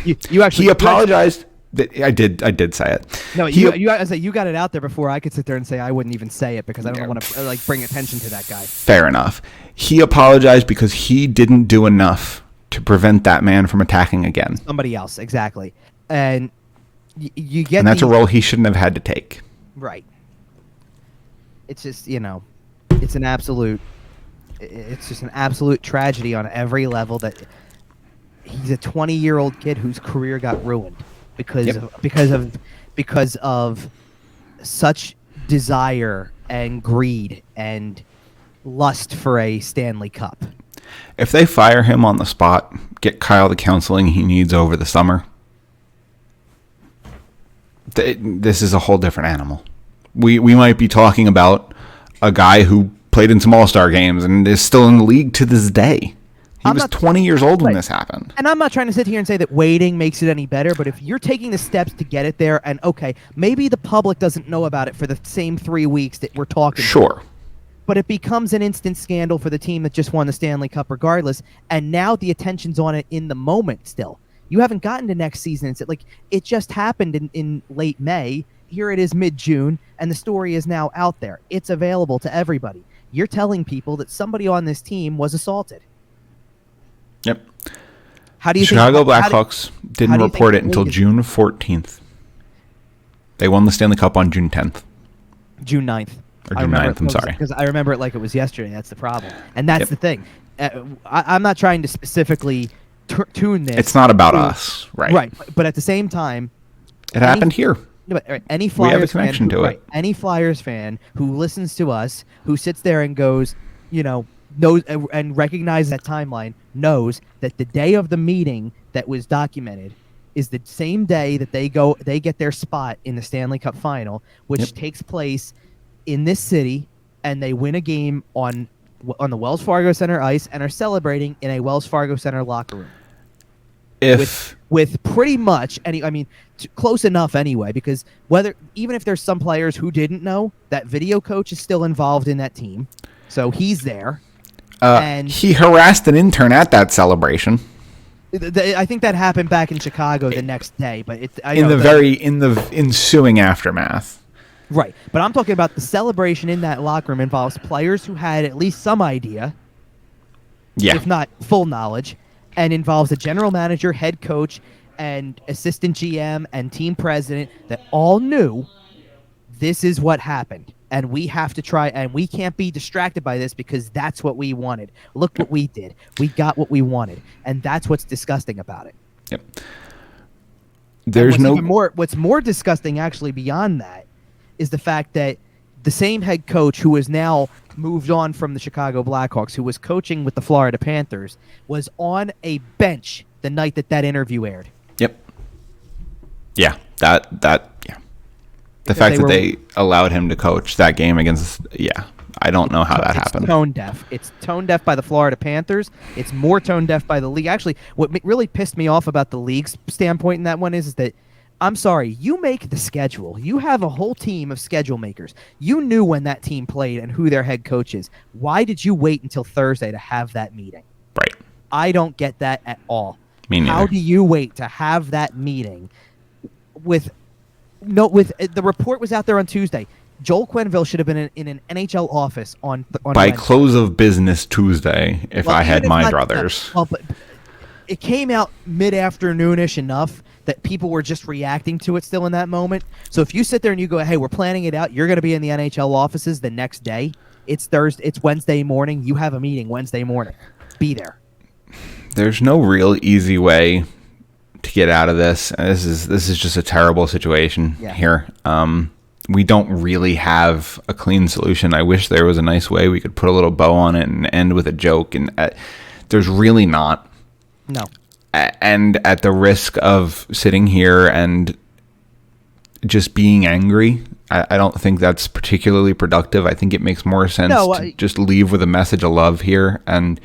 you actually. He apologized. I did say it. No, you got it out there before I could sit there and say I wouldn't even say it because I don't want to bring attention to that guy. Fair enough. He apologized because he didn't do enough to prevent that man from attacking again. Somebody else, exactly. And you get. And that's a role he shouldn't have had to take. Right. It's just it's an absolute. It's just an absolute tragedy on every level that he's a 20-year-old kid whose career got ruined because of such desire and greed and lust for a Stanley Cup. If they fire him on the spot, get Kyle the counseling he needs over the summer, this is a whole different animal. We might be talking about a guy who played in some All-Star games and is still in the league to this day. He was 20 years old when this happened. And I'm not trying to sit here and say that waiting makes it any better, but if you're taking the steps to get it there, and okay, maybe the public doesn't know about it for the same 3 weeks that we're talking about, but it becomes an instant scandal for the team that just won the Stanley Cup regardless, and now the attention's on it in the moment still. You haven't gotten to next season. It's like it just happened in late May. Here it is mid-June, and the story is now out there. It's available to everybody. You're telling people that somebody on this team was assaulted. Yep. How do you Chicago Blackhawks didn't report it until June 14th. They won the Stanley Cup on June 10th. June 9th. Or June 9th, I'm sorry. Because I remember it like it was yesterday. That's the problem. And that's the thing. I'm not trying to specifically tune this. It's not about us, right? Right. But at the same time, it happened here. Any Flyers we have a connection fan to it. Any Flyers fan who listens to us, who sits there and goes, knows and recognizes that timeline, knows that the day of the meeting that was documented is the same day that they get their spot in the Stanley Cup Final, which takes place in this city, and they win a game on the Wells Fargo Center ice and are celebrating in a Wells Fargo Center locker room. With pretty much close enough anyway, because even if there's some players who didn't know, that video coach is still involved in that team, so he's there. And he harassed an intern at that celebration. I think that happened back in Chicago the next day, but in the ensuing aftermath. Right, but I'm talking about the celebration in that locker room involves players who had at least some idea, if not full knowledge, and involves a general manager, head coach, and assistant GM and team president that all knew this is what happened. And we have to try, and we can't be distracted by this because that's what we wanted. Look what we did. We got what we wanted. And that's what's disgusting about it. Yep. What's more disgusting actually beyond that is the fact that the same head coach who has now moved on from the Chicago Blackhawks, who was coaching with the Florida Panthers, was on a bench the night that interview aired. Yep. Yeah, yeah. The fact that they allowed him to coach that game against, I don't know how that happened. It's tone deaf. It's tone deaf by the Florida Panthers. It's more tone deaf by the league. Actually, what really pissed me off about the league's standpoint in that one is that, I'm sorry, you make the schedule. You have a whole team of schedule makers. You knew when that team played and who their head coach is. Why did you wait until Thursday to have that meeting? Right. I don't get that at all. Me neither. How do you wait to have that meeting the report was out there on Tuesday. Joel Quenneville should have been in an NHL office on by Wednesday. Close of business Tuesday, if I had my druthers. Well, but it came out mid-afternoonish enough that people were just reacting to it still in that moment. So if you sit there and you go, hey, we're planning it out, you're going to be in the NHL offices the next day. It's Thursday. It's Wednesday morning. You have a meeting Wednesday morning. Be there. There's no real easy way to get out of this. This is just a terrible situation here. We don't really have a clean solution. I wish there was a nice way we could put a little bow on it and end with a joke, and there's really not. No. And at the risk of sitting here and just being angry, I don't think that's particularly productive. I think it makes more sense to just leave with a message of love here and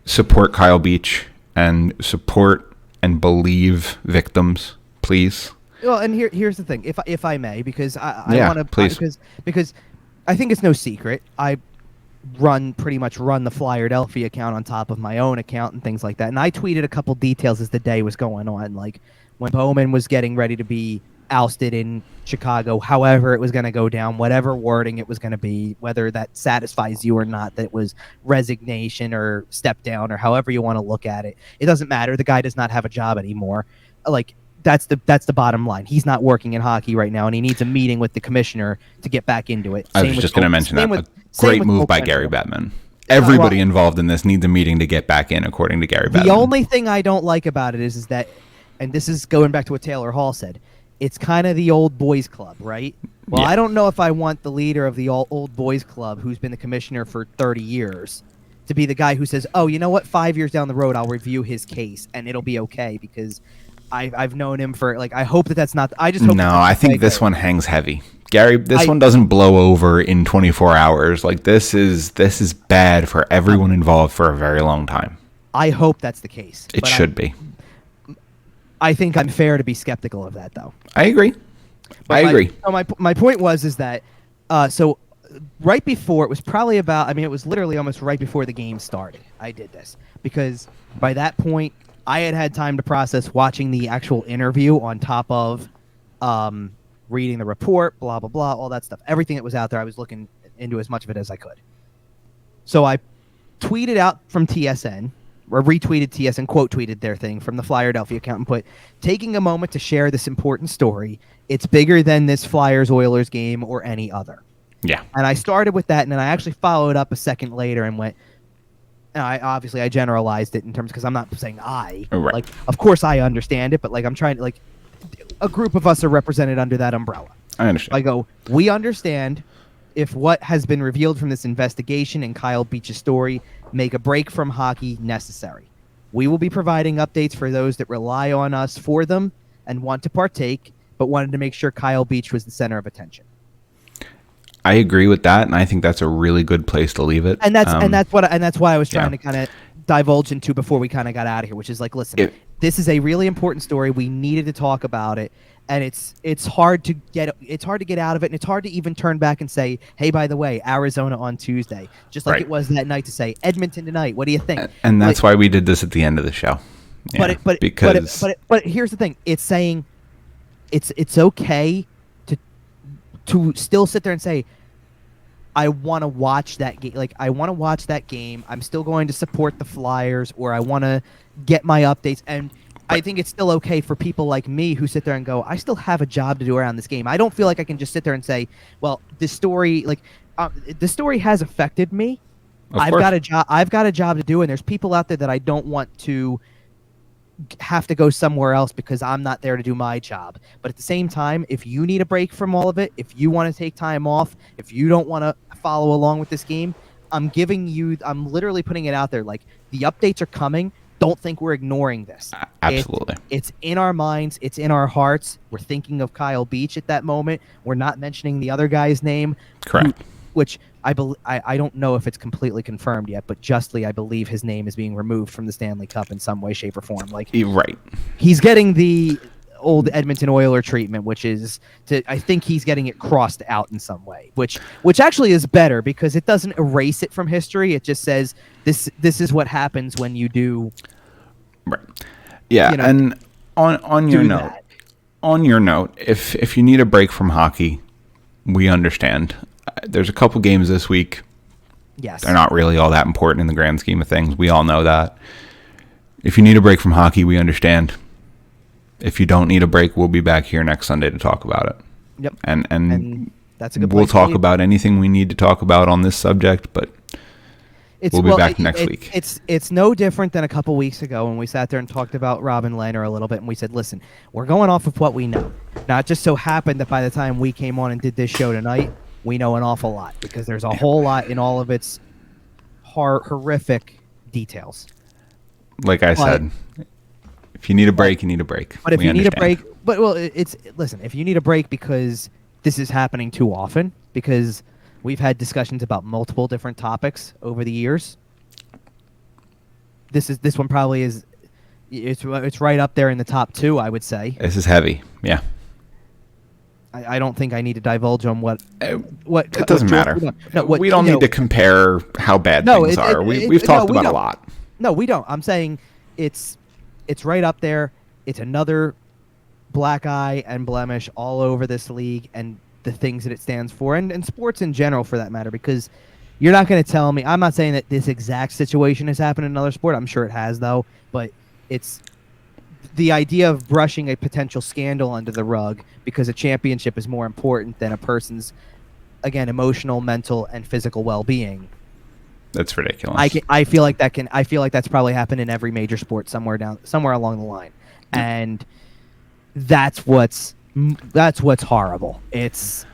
support Kyle Beach and support and believe victims, please. Well, and here's the thing, if I may, because I want to, please. because I think it's no secret. I pretty much run the Flyerdelphia account on top of my own account and things like that. And I tweeted a couple details as the day was going on, like when Bowman was getting ready to be ousted in Chicago, however it was going to go down, whatever wording it was going to be, whether that satisfies you or not, that it was resignation or step down or however you want to look at it. It doesn't matter. The guy does not have a job anymore. Like, that's the bottom line. He's not working in hockey right now, and he needs a meeting with the commissioner to get back into it. I was just going to mention that. A great move by Gary Bettman. Everybody involved in this needs a meeting to get back in, according to Gary Bettman. The only thing I don't like about it is that, and this is going back to what Taylor Hall said, it's kind of the old boys club, right? Well, I don't know if I want the leader of the old boys club, who's been the commissioner for 30 years, to be the guy who says, oh, you know what, 5 years down the road, I'll review his case, and it'll be okay, because I've known him for, like, I hope that's not, I just hope. No, I think this one hangs heavy. Gary, this one doesn't blow over in 24 hours. Like, this is bad for everyone involved for a very long time. I hope that's the case. It should be. I think I'm fair to be skeptical of that, though. I agree. My point was that so right before, it was probably about, it was literally almost right before the game started. I did this because by that point, I had time to process watching the actual interview on top of reading the report, blah, blah, blah, all that stuff. Everything that was out there, I was looking into as much of it as I could. So I tweeted out from TSN, or retweeted TSN, quote tweeted their thing from the Flyerdelphia account and put, taking a moment to share this important story. It's bigger than this Flyers-Oilers game or any other. Yeah. And I started with that, and then I actually followed up a second later and went, I generalized it in terms, because I'm not saying Right. like, of course I understand it, but like I'm trying to, like, a group of us are represented under that umbrella. I understand. I go, we understand if what has been revealed from this investigation and Kyle Beach's story make a break from hockey necessary. We will be providing updates for those that rely on us for them and want to partake, but wanted to make sure Kyle Beach was the center of attention. I agree with that, and I think that's a really good place to leave it. And that's why I was trying to kind of divulge into before we kind of got out of here, which is like, listen, this is a really important story. We needed to talk about it, and it's hard to get out of it, and it's hard to even turn back and say, hey, by the way, Arizona on Tuesday, just like it was that night to say Edmonton tonight. What do you think? And that's why we did this at the end of the show. Yeah, but here's the thing: it's saying it's okay to still sit there and say, I want to watch that game. Like, I want to watch that game. I'm still going to support the Flyers, or I want to get my updates. And I think it's still okay for people like me who sit there and go, I still have a job to do around this game. I don't feel like I can just sit there and say, well, this story, like, the story has affected me. I've got a job to do, and there's people out there that I don't want to have to go somewhere else because I'm not there to do my job. But at the same time, if you need a break from all of it, if you want to take time off, if you don't want to follow along with this game, I'm literally putting it out there. Like, the updates are coming. Don't think we're ignoring this. Absolutely. It's in our minds. It's in our hearts. We're thinking of Kyle Beach at that moment. We're not mentioning the other guy's name. Correct. Which I don't know if it's completely confirmed yet, but justly I believe his name is being removed from the Stanley Cup in some way, shape, or form. Like, right. He's getting the old Edmonton Oiler treatment, which is I think he's getting it crossed out in some way, which actually is better because it doesn't erase it from history. It just says this is what happens when you do. Right. Yeah, and on your note, if you need a break from hockey, we understand. There's a couple games this week. Yes. They're not really all that important in the grand scheme of things. We all know that. If you need a break from hockey, we understand. If you don't need a break, we'll be back here next Sunday to talk about it. Yep. And that's a good we'll place talk about anything we need to talk about on this subject, but we'll be back next week. It's no different than a couple weeks ago when we sat there and talked about Robin Lehner a little bit, and we said, listen, we're going off of what we know. Now, it just so happened that by the time we came on and did this show tonight, we know an awful lot because there's a whole lot in all of its horrific details. Like I said, if you need a break, you need a break. But if you need a break, listen, if you need a break because this is happening too often, because we've had discussions about multiple different topics over the years, this one probably is. It's right up there in the top two, I would say. This is heavy, yeah. I don't think I need to divulge on what. It doesn't matter. We don't need to compare how bad things are. We've talked about a lot. No, we don't. I'm saying it's right up there. It's another black eye and blemish all over this league and the things that it stands for, and sports in general for that matter, because you're not going to tell me. I'm not saying that this exact situation has happened in another sport. I'm sure it has, though. But it's the idea of brushing a potential scandal under the rug because a championship is more important than a person's, again, emotional, mental, and physical well-being. That's ridiculous. I feel like that's probably happened in every major sport somewhere along the line, and that's what's horrible. It's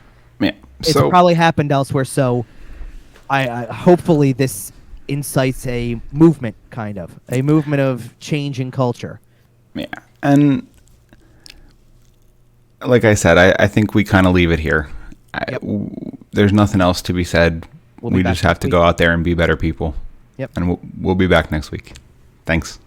probably happened elsewhere. So, I hopefully this incites a movement of change in culture. Yeah, and like I said, I think we kind of leave it here. Yep. There's nothing else to be said. We just have to go out there and be better people. Yep. And we'll be back next week. Thanks.